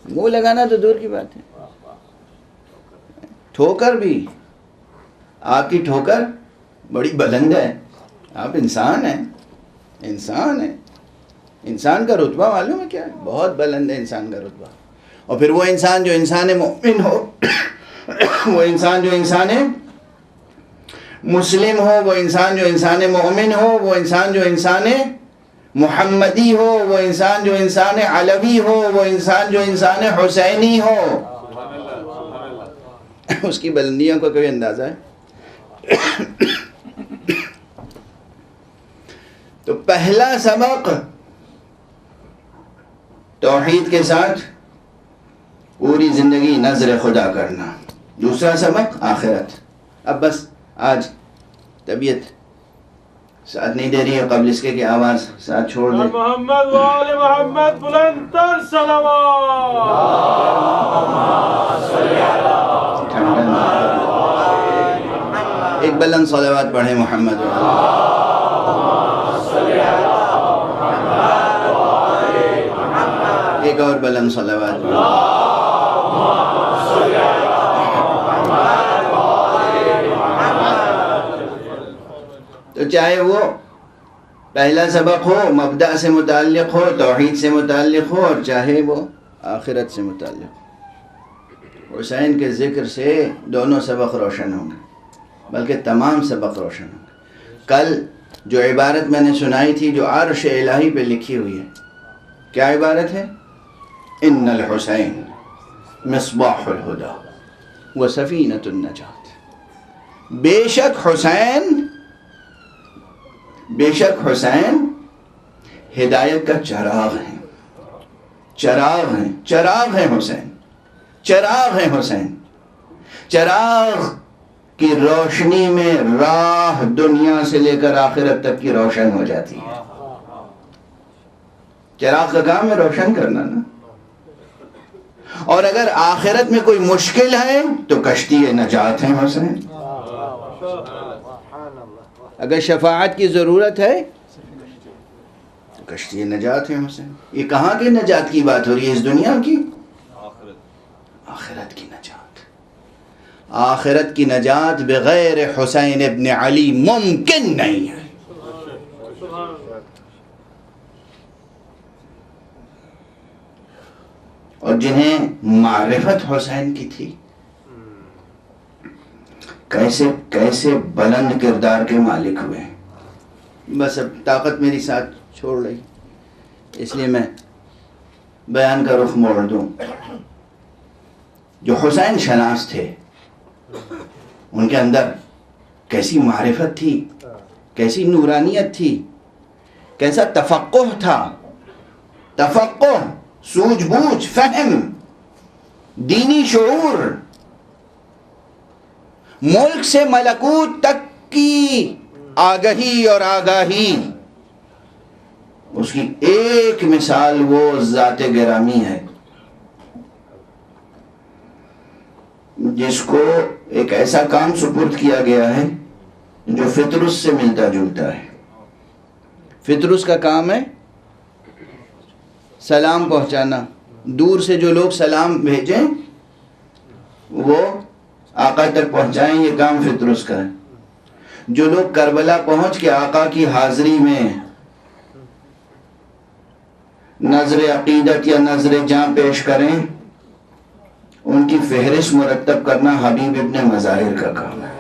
منہ لگانا تو دور کی بات ہے، ٹھوکر بھی، آپ کی ٹھوکر بڑی بلند ہے، آپ انسان ہیں، انسان ہیں، انسان کا رتبہ معلوم ہے کیا ہے؟ بہت بلند ہے انسان کا رتبہ۔ اور پھر وہ انسان جو انسان مومن ہو، وہ انسان جو انسان مسلم ہو، وہ انسان جو انسان مومن ہو، وہ انسان جو انسان محمدی ہو، وہ انسان جو انسان علوی ہو، وہ انسان جو انسان حسینی ہو، اس کی بلندیوں کا کوئی اندازہ ہے؟ تو پہلا سبق توحید کے ساتھ پوری زندگی نظر خدا کرنا، دوسرا سبق آخرت۔ اب بس آج طبیعت ساتھ نہیں دے رہی ہے، قبل اس کے کہ آواز ساتھ چھوڑ دے۔ محمد وآل محمد بلند تر صلوات۔ ایک بلند صلوات پڑھے محمد ایک اور بلند صلوات تو چاہے وہ پہلا سبق ہو، مبدأ سے متعلق ہو، توحید سے متعلق ہو، اور چاہے وہ آخرت سے متعلق ہو، حسین کے ذکر سے دونوں سبق روشن ہوں گے، بلکہ تمام سبق روشن ہوں گے۔ کل جو عبارت میں نے سنائی تھی جو عرش الہی پہ لکھی ہوئی ہے، کیا عبارت ہے؟ ان الحسین مصباح الہدی و سفینۃ النجات۔ بے شک حسین ہدایت کا چراغ ہے، چراغ ہے حسین، چراغ ہے حسین۔ چراغ کی روشنی میں راہ دنیا سے لے کر آخرت تک کی روشن ہو جاتی ہے۔ چراغ کا کام ہے روشن کرنا نا۔ اور اگر آخرت میں کوئی مشکل ہے تو کشتی نجات ہے حسین۔ اگر شفاعت کی ضرورت ہے تو کشتی نجات ہے حسین۔ یہ کہاں کی نجات کی بات ہو رہی ہے؟ اس دنیا کی؟ آخرت کی نجات۔ آخرت کی نجات بغیر حسین ابن علی ممکن نہیں ہے۔ اور جنہیں معرفت حسین کی تھی، کیسے بلند کردار کے مالک ہوئے۔ بس اب طاقت میری ساتھ چھوڑ رہی، اس لیے میں بیان کا رخ موڑ دوں۔ جو حسین شناس تھے، ان کے اندر کیسی معرفت تھی، کیسی نورانیت تھی، کیسا تفقہ تھا، تفقہ، سوجھ بوجھ، فہم، دینی شعور، ملک سے ملکوت تک کی آگہی اور آگاہی۔ اس کی ایک مثال وہ ذات گرامی ہے جس کو ایک ایسا کام سپرد کیا گیا ہے جو فطرس سے ملتا جلتا ہے۔ فطرس کا کام ہے سلام پہنچانا، دور سے جو لوگ سلام بھیجیں وہ آقا تک پہنچائیں، یہ کام فطرس کا ہے۔ جو لوگ کربلا پہنچ کے آقا کی حاضری میں نظر عقیدت یا نظر جاں پیش کریں، ان کی فہرست مرتب کرنا حبیب ابن مظاہر کا کام ہے۔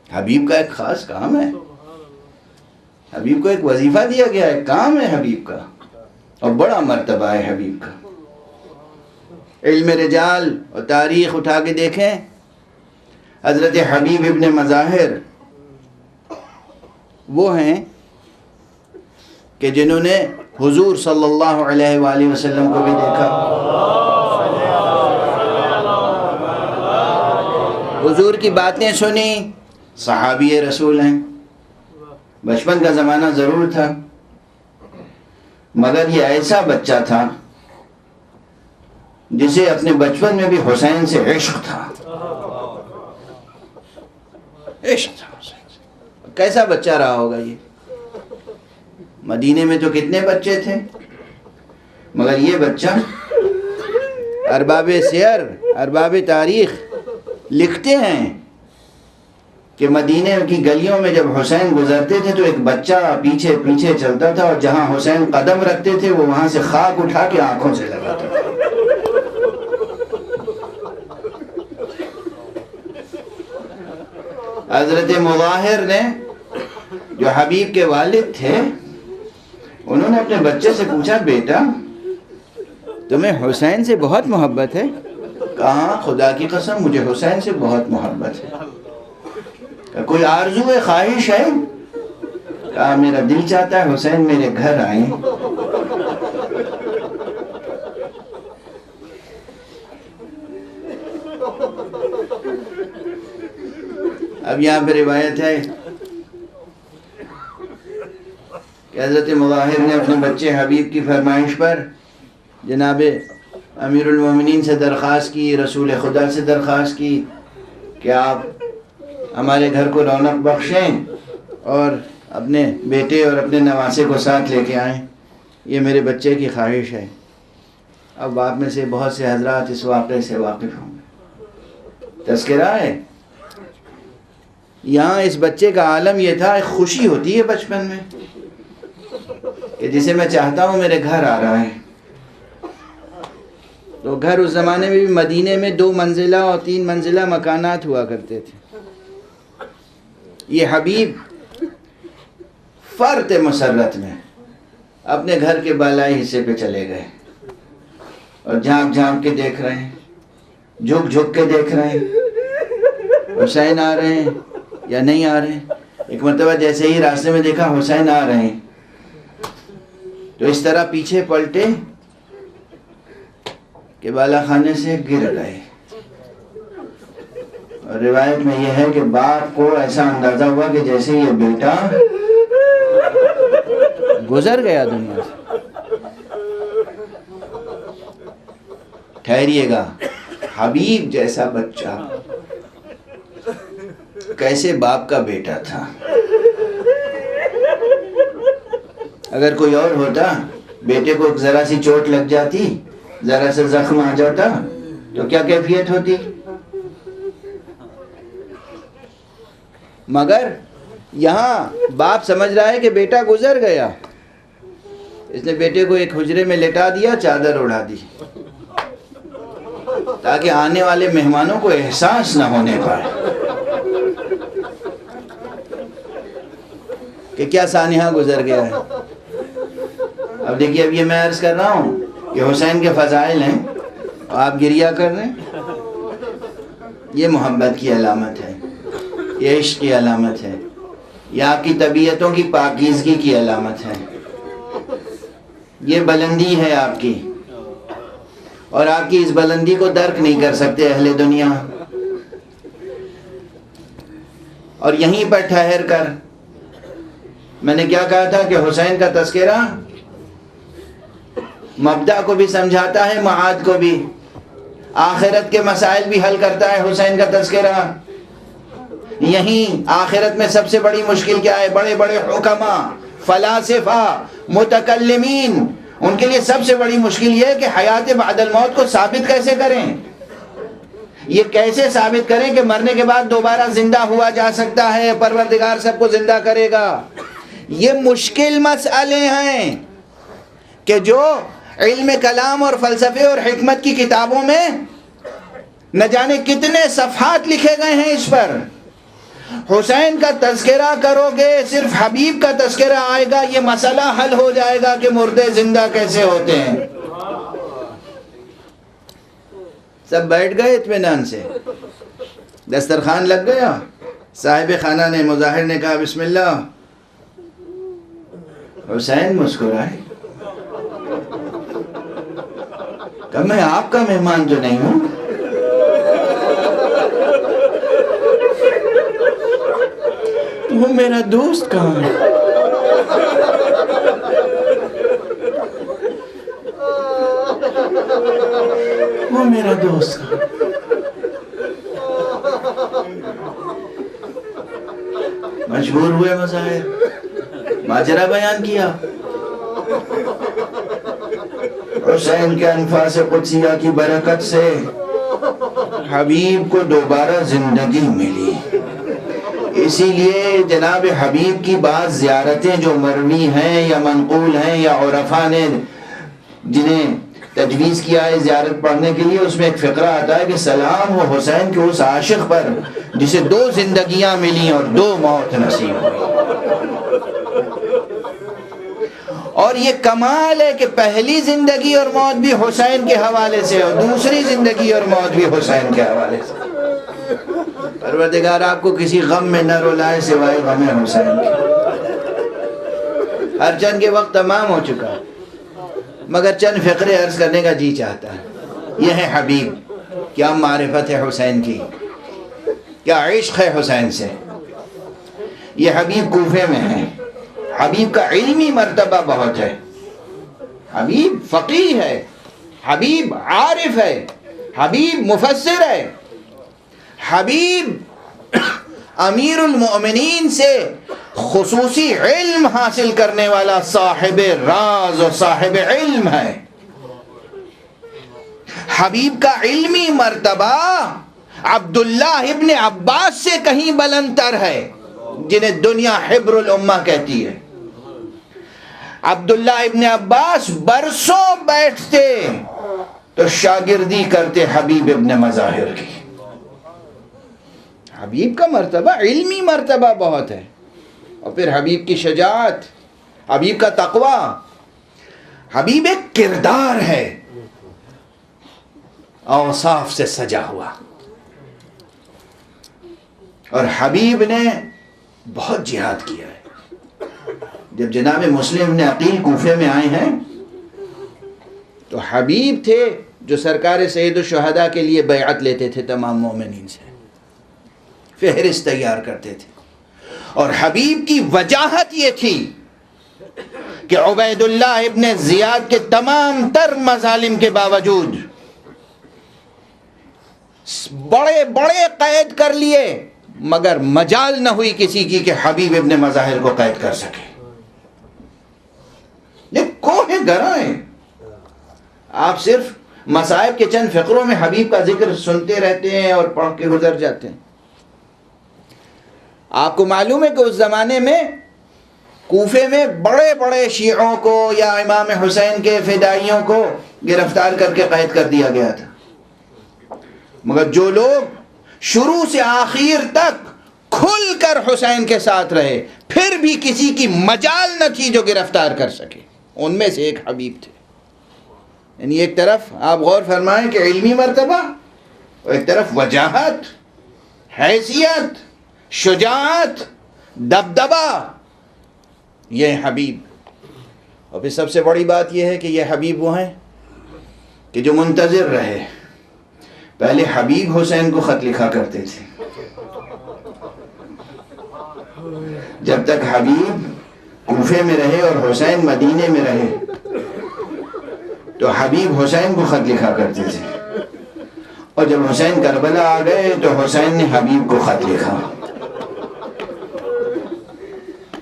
حبیب کا ایک خاص کام ہے، حبیب کو ایک وظیفہ دیا گیا ہے، کام ہے حبیب کا، اور بڑا مرتبہ ہے حبیب کا۔ علم رجال اور تاریخ اٹھا کے دیکھیں، حضرت حبیب ابن مظاہر وہ ہیں کہ جنہوں نے حضور صلی اللہ علیہ وآلہ وسلم کو بھی دیکھا، حضور کی باتیں سنی، صحابی رسول ہیں، بچپن کا زمانہ ضرور تھا مگر یہ ایسا بچہ تھا جسے اپنے بچپن میں بھی حسین سے عشق تھا، عشق تھا حسین سے۔ کیسا بچہ رہا ہوگا یہ؟ مدینے میں تو کتنے بچے تھے مگر یہ بچہ، ارباب سیر، ارباب تاریخ لکھتے ہیں کہ مدینے کی گلیوں میں جب حسین گزرتے تھے تو ایک بچہ پیچھے پیچھے چلتا تھا اور جہاں حسین قدم رکھتے تھے وہ وہاں سے خاک اٹھا کے آنکھوں سے لگاتا تھا۔ حضرت مظاہر نے جو حبیب کے والد تھے انہوں نے اپنے بچے سے پوچھا، بیٹا تمہیں حسین سے بہت محبت ہے؟ کہا خدا کی قسم مجھے حسین سے بہت محبت ہے۔ کوئی آرزو ہے، خواہش ہے؟ کہا میرا دل چاہتا ہے حسین میرے گھر آئیں۔ اب یہاں پہ روایت ہے کہ حضرت مظاہر نے اپنے بچے حبیب کی فرمائش پر جناب امیر المومنین سے درخواست کی، رسول خدا سے درخواست کی کہ آپ ہمارے گھر کو رونق بخشیں اور اپنے بیٹے اور اپنے نواسے کو ساتھ لے کے آئیں، یہ میرے بچے کی خواہش ہے۔ اب آپ میں سے بہت سے حضرات اس واقعے سے واقف ہوں گے۔ تذکرہ ہے یہاں اس بچے کا عالم یہ تھا، ایک خوشی ہوتی ہے بچپن میں کہ جسے میں چاہتا ہوں میرے گھر آ رہا ہے۔ تو گھر اس زمانے میں بھی مدینے میں 2 منزلہ اور 3 منزلہ مکانات ہوا کرتے تھے۔ یہ حبیب فرط مسرت میں اپنے گھر کے بالائی حصے پہ چلے گئے اور جھانک جھانک کے دیکھ رہے ہیں، جھک جھک کے دیکھ رہے ہیں حسین آ رہے ہیں یا نہیں آ رہے ہیں۔ ایک مرتبہ جیسے ہی راستے میں دیکھا حسین آ رہے ہیں تو اس طرح پیچھے پلٹے کہ بالا خانے سے گر گئے۔ اور روایت میں یہ ہے کہ باپ کو ایسا اندازہ ہوا کہ جیسے یہ بیٹا گزر گیا دنیا سے۔ ٹھہریے گا، حبیب جیسا بچہ کیسے باپ کا بیٹا تھا؟ اگر کوئی اور ہوتا، بیٹے کو ذرا سی چوٹ لگ جاتی، ذرا سے زخم آ جاتا تو کیا کیفیت ہوتی؟ مگر یہاں باپ سمجھ رہا ہے کہ بیٹا گزر گیا، اس نے بیٹے کو ایک حجرے میں لٹا دیا، چادر اڑا دی تاکہ آنے والے مہمانوں کو احساس نہ ہونے پائے کہ کیا سانحہ گزر گیا ہے۔ اب دیکھیے، اب یہ میں عرض کر رہا ہوں کہ حسین کے فضائل ہیں اور آپ گریہ کر رہے ہیں، یہ محبت کی علامت ہے، یہ عشق کی علامت ہے، یہ آپ کی طبیعتوں کی پاکیزگی کی علامت ہے، یہ بلندی ہے آپ کی، اور آپ کی اس بلندی کو درک نہیں کر سکتے اہل دنیا۔ اور یہیں پر ٹھہر کر میں نے کیا کہا تھا کہ حسین کا تذکرہ مبدأ کو بھی سمجھاتا ہے، معاد کو بھی، آخرت کے مسائل بھی حل کرتا ہے حسین کا تذکرہ۔ یہیں آخرت میں سب سے بڑی مشکل کیا ہے؟ بڑے بڑے حکماء، فلاسفہ، متکلمین، ان کے لیے سب سے بڑی مشکل یہ ہے کہ حیات بعد الموت کو ثابت کیسے کریں، یہ کیسے ثابت کریں کہ مرنے کے بعد دوبارہ زندہ ہوا جا سکتا ہے، پروردگار سب کو زندہ کرے گا۔ یہ مشکل مسئلے ہیں کہ جو علم کلام اور فلسفے اور حکمت کی کتابوں میں نہ جانے کتنے صفحات لکھے گئے ہیں اس پر۔ حسین کا تذکرہ کرو گے، صرف حبیب کا تذکرہ آئے گا، یہ مسئلہ حل ہو جائے گا کہ مردے زندہ کیسے ہوتے ہیں۔ سب بیٹھ گئے اطمینان سے، دسترخوان لگ گیا، صاحب خانہ نے، مظاہر نے کہا بسم اللہ، حسین مسکرائے، کہ میں آپ کا مہمان تو نہیں ہوں، وہ میرا دوست کہاں ہے؟ وہ میرا دوست کہاں ہے؟ مجبور ہوئے مظاہر، ماجرا بیان کیا۔ حسین کے انفاس قدسیہ کی برکت سے حبیب کو دوبارہ زندگی ملی، اسی لیے جناب حبیب کی بعض زیارتیں جو مروی ہیں یا منقول ہیں یا عرفاء نے جنہیں تجویز کیا ہے زیارت پڑھنے کے لیے، اس میں ایک فقرہ آتا ہے کہ سلام ہو حسین کے اس عاشق پر جسے 2 زندگیاں ملی اور 2 موت نصیب ہوئی۔ اور یہ کمال ہے کہ پہلی زندگی اور موت بھی حسین کے حوالے سے اور دوسری زندگی اور موت بھی حسین کے حوالے سے۔ پروردگار آپ کو کسی غم میں نہ رلائے سوائے غم حسین کے۔ ہر چند کے وقت تمام ہو چکا، مگر چند فقرے عرض کرنے کا جی چاہتا ہے۔ یہ ہے حبیب، کیا معرفت ہے حسین کی، کیا عشق ہے حسین سے۔ یہ حبیب کوفے میں ہے، حبیب کا علمی مرتبہ بہت ہے، حبیب فقیہ ہے، حبیب عارف ہے، حبیب مفسر ہے، حبیب امیر المؤمنین سے خصوصی علم حاصل کرنے والا صاحب راز اور صاحب علم ہے۔ حبیب کا علمی مرتبہ عبداللہ ابن عباس سے کہیں بلند تر ہے، جنہیں دنیا حبر الامہ کہتی ہے۔ عبداللہ ابن عباس برسوں بیٹھتے تو شاگردی کرتے حبیب ابن مظاہر کی۔ حبیب کا مرتبہ علمی مرتبہ بہت ہے، اور پھر حبیب کی شجاعت، حبیب کا تقوی، حبیب ایک کردار ہے اوصاف سے سجا ہوا۔ اور حبیب نے بہت جہاد کیا ہے۔ جب جناب مسلم نے عقیل کوفے میں آئے ہیں تو حبیب تھے جو سرکار سید الشہداء کے لیے بیعت لیتے تھے تمام مومنین سے، فہرست تیار کرتے تھے۔ اور حبیب کی وجاہت یہ تھی کہ عبید اللہ ابن زیاد کے تمام تر مظالم کے باوجود بڑے بڑے قید کر لیے، مگر مجال نہ ہوئی کسی کی کہ حبیب ابن مظاہر کو قید کر سکے۔ یہ کوہ گرائیں، آپ صرف مصائب کے چند فقروں میں حبیب کا ذکر سنتے رہتے ہیں اور پڑھ کے گزر جاتے ہیں۔ آپ کو معلوم ہے کہ اس زمانے میں کوفے میں بڑے بڑے شیعوں کو یا امام حسین کے فدائیوں کو گرفتار کر کے قید کر دیا گیا تھا، مگر جو لوگ شروع سے آخر تک کھل کر حسین کے ساتھ رہے، پھر بھی کسی کی مجال نہ تھی جو گرفتار کر سکے، ان میں سے ایک حبیب تھے۔ یعنی ایک طرف آپ غور فرمائیں کہ علمی مرتبہ، اور ایک طرف وجاہت، حیثیت، شجاعت، دبدبہ، یہ حبیب۔ اور پھر سب سے بڑی بات یہ ہے کہ یہ حبیب وہ ہیں کہ جو منتظر رہے۔ پہلے حبیب حسین کو خط لکھا کرتے تھے، جب تک حبیب کوفے میں رہے اور حسین مدینے میں رہے تو حبیب حسین کو خط لکھا کرتے تھے، اور جب حسین کربلا آ گئے تو حسین نے حبیب کو خط لکھا۔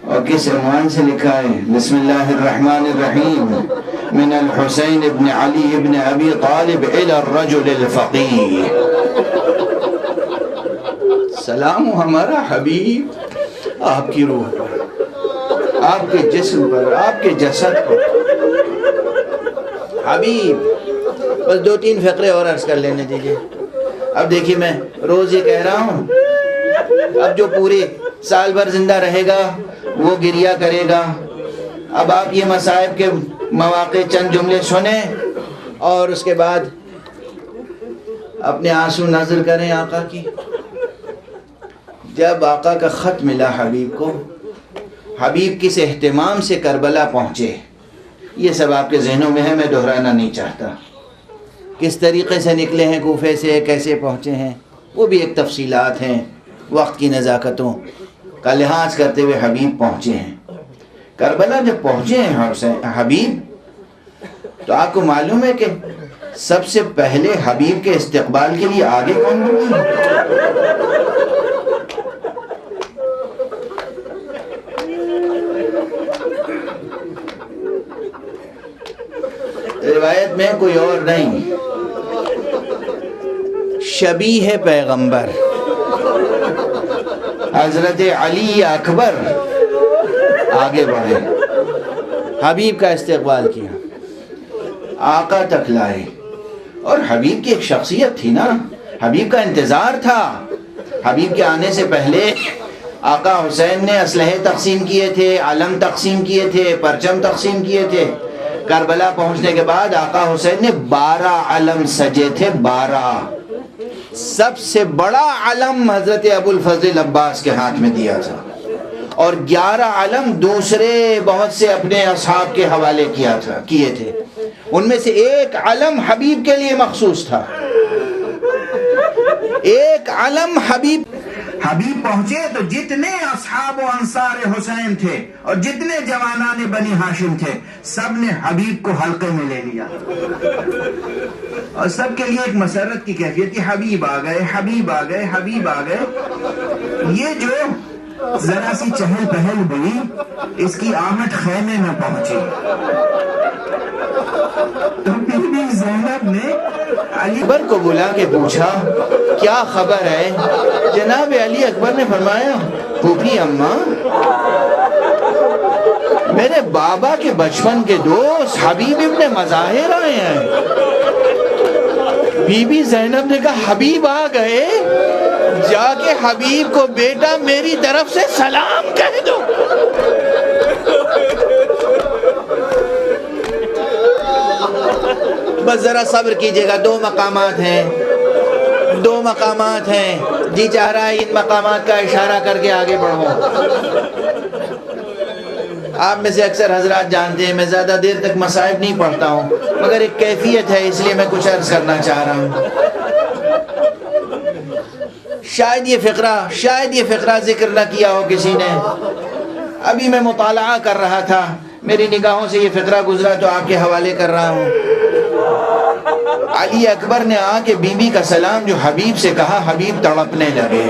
اور کس عنوان سے لکھا ہے؟ بسم اللہ الرحمن الرحیم، من الحسین ابن علی ابن ابی طالب الى الرجل الفقیہ۔ سلام ہمارا حبیب آپ کی روح پر، آپ کے جسم پر، آپ کے جسد پر۔ حبیب، بس 2-3 فقرے اور عرض کر لینے دیجئے۔ اب دیکھیے میں روز یہ کہہ رہا ہوں، اب جو پورے سال بھر زندہ رہے گا وہ گریہ کرے گا۔ اب آپ یہ مصائب کے مواقع چند جملے سنیں اور اس کے بعد اپنے آنسو نظر کریں آقا کی۔ جب آقا کا خط ملا حبیب کو، حبیب کس اہتمام سے کربلا پہنچے، یہ سب آپ کے ذہنوں میں ہے، میں دہرانا نہیں چاہتا۔ کس طریقے سے نکلے ہیں کوفے سے، کیسے پہنچے ہیں، وہ بھی ایک تفصیلات ہیں۔ وقت کی نزاکتوں کا لحاظ کرتے ہوئے حبیب پہنچے ہیں کربلا۔ جب پہنچے ہیں حبیب، تو آپ کو معلوم ہے کہ سب سے پہلے حبیب کے استقبال کے لیے آگے کون بڑھے؟ روایت میں کوئی اور نہیں، شبیہ پیغمبر حضرت علی اکبر آگے بڑھے، حبیب کا استقبال کیا، آقا تک لائے۔ اور حبیب کی ایک شخصیت تھی نا، حبیب کا انتظار تھا۔ حبیب کے آنے سے پہلے آقا حسین نے اسلحے تقسیم کیے تھے، علم تقسیم کیے تھے، پرچم تقسیم کیے تھے۔ کربلا پہنچنے کے بعد آقا حسین نے 12 علم سجے تھے، 12۔ سب سے بڑا علم حضرت ابو الفضل عباس کے ہاتھ میں دیا تھا، اور 11 علم دوسرے بہت سے اپنے اصحاب کے حوالے کیے تھے۔ ان میں سے ایک علم حبیب کے لیے مخصوص تھا، ایک علم حبیب پہنچے تو جتنے اصحاب و انصار حسین تھے اور جتنے جوانان بنی ہاشم تھے، سب نے حبیب کو حلقے میں لے لیا، اور سب کے لیے ایک مسرت کی کیفیت کہ حبیب آ گئے، حبیب آ گئے، حبیب آ گئے۔ یہ جو ذرا سی چہل پہل ہوئی، اس کی آمد خیمے میں پہنچی، تو بی بی زینب نے علی اکبر کو بلا کے پوچھا کیا خبر ہے؟ جناب علی اکبر نے فرمایا، پھوپھی اماں، میرے بابا کے بچپن کے دوست حبیب ابن مظاہر آئے ہیں۔ بی بی زینب نے کہا حبیب آ گئے، جا کے حبیب کو بیٹا میری طرف سے سلام کہہ دو۔ بس ذرا صبر کیجئے گا، 2 مقامات ہیں، جی چاہ رہا ہے ان مقامات کا اشارہ کر کے آگے بڑھوں۔ آپ میں سے اکثر حضرات جانتے ہیں میں زیادہ دیر تک مصائب نہیں پڑھتا ہوں، مگر ایک کیفیت ہے، اس لیے میں کچھ عرض کرنا چاہ رہا ہوں۔ شاید یہ فقرہ ذکر نہ کیا ہو کسی نے، ابھی میں مطالعہ کر رہا تھا، میری نگاہوں سے یہ فقرہ گزرا تو آپ کے حوالے کر رہا ہوں۔ علی اکبر نے آ کے بی بی کا سلام جو حبیب سے کہا، حبیب تڑپنے لگے،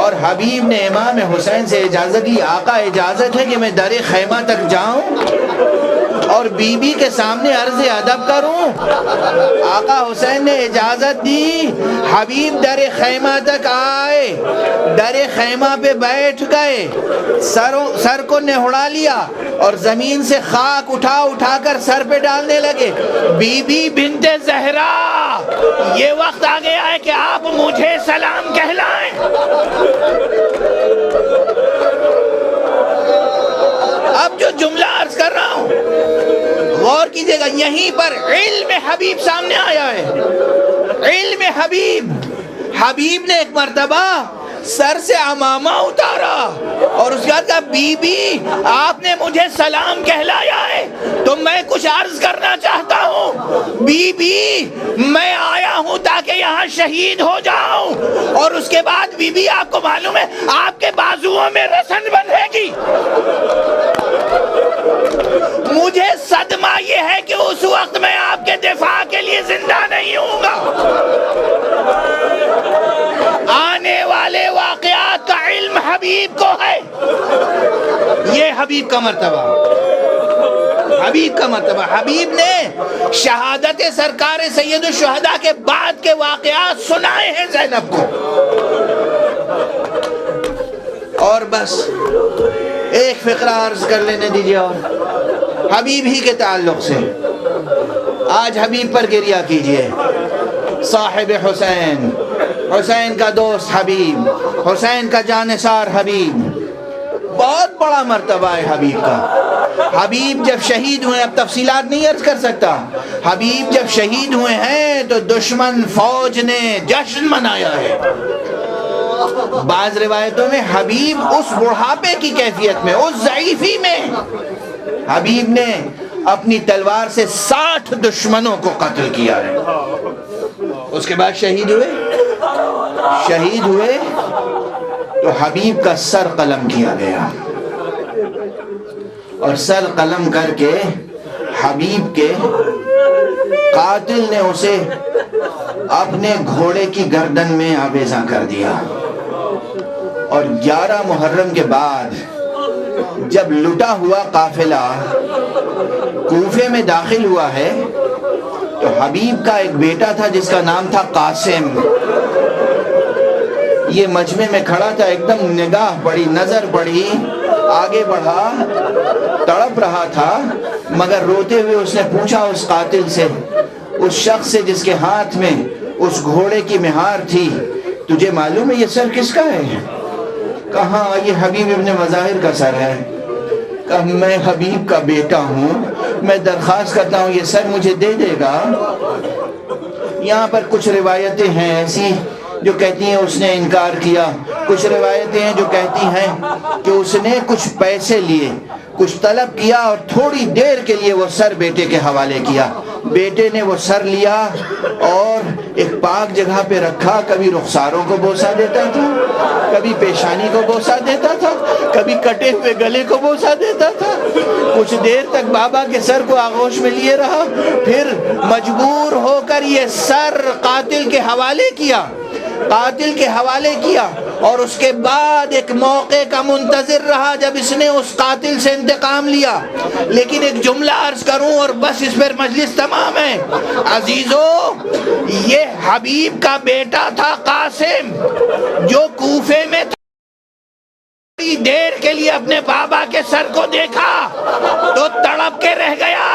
اور حبیب نے امام حسین سے اجازت لی، آقا اجازت ہے کہ میں در خیمہ تک جاؤں اور بی بی کے سامنے عرض ادب کروں؟ آقا حسین نے اجازت دی، حبیب در خیمہ تک آئے، در خیمہ پہ بیٹھ گئے، سر کو نہڑا لیا اور زمین سے خاک اٹھا کر سر پہ ڈالنے لگے۔ بی بی بنت زہرا، یہ وقت آ گیا ہے کہ آپ مجھے سلام کہلائیں۔ اب جو جملہ عرض کر رہا ہوں غور کیجئے گا، یہیں پر علم حبیب سامنے آیا ہے۔ علم حبیب نے ایک مرتبہ سر سے عمامہ اتارا اور اس کے بعد کہا بی بی آپ نے مجھے سلام کہلایا ہے تو میں کچھ عرض کرنا چاہتا ہوں۔ بی بی میں آیا ہوں تاکہ یہاں شہید ہو جاؤں، اور اس کے بعد بی بی آپ کو معلوم ہے آپ کے بازوؤں میں رسن بندھے گی۔ مجھے صدمہ یہ ہے کہ اس وقت میں آپ کے دفاع کے لیے زندہ نہیں ہوں گا۔ آنے والے واقعات کا علم حبیب کو ہے۔ یہ حبیب کا مرتبہ، حبیب نے شہادت سرکار سید الشہداء کے بعد کے واقعات سنائے ہیں زینب کو۔ اور بس ایک فقرہ عرض کر لینے دیجیے، اور حبیب ہی کے تعلق سے آج حبیب پر گریہ کیجیے۔ صاحب حسین کا دوست حبیب، حسین کا جانثار حبیب، بہت بڑا مرتبہ ہے حبیب کا۔ حبیب جب شہید ہوئے، اب تفصیلات نہیں عرض کر سکتا، حبیب جب شہید ہوئے ہیں تو دشمن فوج نے جشن منایا ہے۔ بعض روایتوں میں حبیب اس بڑھاپے کی کیفیت میں، اس ضعیفی میں، حبیب نے اپنی تلوار سے 60 دشمنوں کو قتل کیا ہے۔ اس کے بعد شہید ہوئے تو حبیب کا سر قلم کیا گیا، اور سر قلم کر کے حبیب کے قاتل نے اسے اپنے گھوڑے کی گردن میں آویزاں کر دیا۔ اور 11 محرم کے بعد جب لٹا ہوا قافلہ کوفے میں داخل ہوا ہے تو حبیب کا ایک بیٹا تھا جس کا نام تھا قاسم، یہ مجمع میں کھڑا تھا، ایک دم نگاہ پڑی، نظر پڑی، آگے بڑھا، تڑپ رہا تھا، مگر روتے ہوئے اس نے پوچھا اس قاتل سے، اس شخص سے جس کے ہاتھ میں اس گھوڑے کی مہار تھی، تجھے معلوم ہے یہ سر کس کا ہے؟ کہا یہ حبیب ابن مظاہر کا سر ہے۔ کہا میں حبیب کا بیٹا ہوں، میں درخواست کرتا ہوں یہ سر مجھے دے دے گا۔ یہاں پر کچھ روایتیں ہیں ایسی جو کہتی ہیں اس نے انکار کیا، کچھ روایتیں ہیں جو کہتی ہیں کہ اس نے کچھ پیسے لیے، کچھ طلب کیا اور تھوڑی دیر کے لیے وہ سر بیٹے کے حوالے کیا۔ بیٹے نے وہ سر لیا اور ایک پاک جگہ پہ رکھا، کبھی رخساروں کو بوسہ دیتا تھا، کبھی پیشانی کو بوسہ دیتا تھا، کبھی کٹے ہوئے گلے کو بوسہ دیتا تھا۔ کچھ دیر تک بابا کے سر کو آغوش میں لیے رہا، پھر مجبور ہو کر یہ سر قاتل کے حوالے کیا، اور اس کے بعد ایک موقع کا منتظر رہا جب اس نے اس قاتل سے انتقام لیا۔ لیکن ایک جملہ عرض کروں اور بس اس پر مجلس تمام ہے۔ عزیزو، یہ حبیب کا بیٹا تھا قاسم، جو کوفے میں تھوڑی دیر کے لیے اپنے بابا کے سر کو دیکھا تو تڑپ کے رہ گیا۔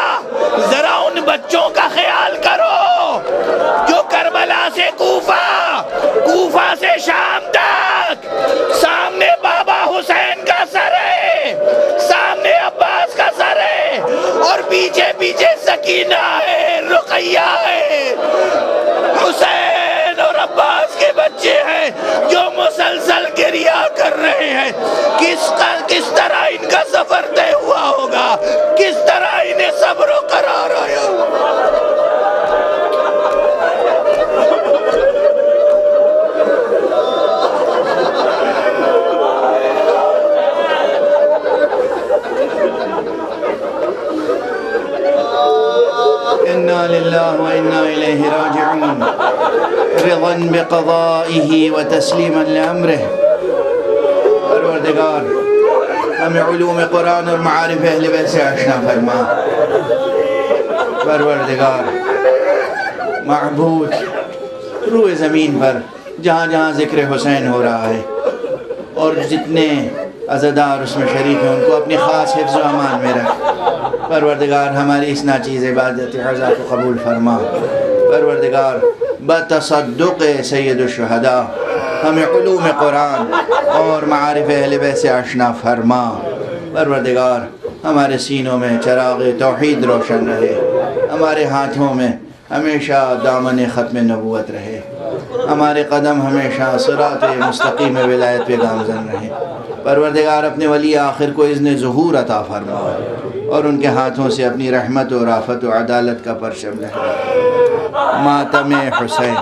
ذرا ان بچوں کا خیال کرو جو کربلا سے کوفہ سے شام تک سامنے بابا حسین کا سر ہے، سامنے عباس کا سر ہے، اور پیچھے سکینہ ہے، رقیہ ہے، حسین اور عباس کے بچے ہیں جو مسلسل گریہ کر رہے ہیں۔ کس طرح ان کا سفر طے ہوا ہوگا، کس طرح انہیں صبر و قرار آیا۔ انا للہ و انا الیہ راجعون، رضا بقضائہ و تسلیما لامرہ۔ پروردگار ہمیں علوم قرآن اور معارف اہل بیت سے آشنا فرما۔ پروردگار معبود، روئے زمین پر جہاں جہاں ذکر حسین ہو رہا ہے اور جتنے عزادار اس میں شریک ہیں ان کو اپنی خاص حفظ و امان میں رکھ۔ پروردگار ہماری اس ناچیز عبادت عزا کو قبول فرما۔ پروردگار بتصدق سید الشہداء ہمیں علوم قرآن اور معارف اہل بیت سے آشنا فرما۔ پروردگار ہمارے سینوں میں چراغ توحید روشن رہے، ہمارے ہاتھوں میں ہمیشہ دامن ختم نبوت رہے، ہمارے قدم ہمیشہ صراط مستقیم ولایت پہ گامزن رہے۔ پروردگار اپنے ولی آخر کو اذن ظہور عطا فرما اور ان کے ہاتھوں سے اپنی رحمت و رافت و عدالت کا پرچم لہرا۔ ماتم حسین۔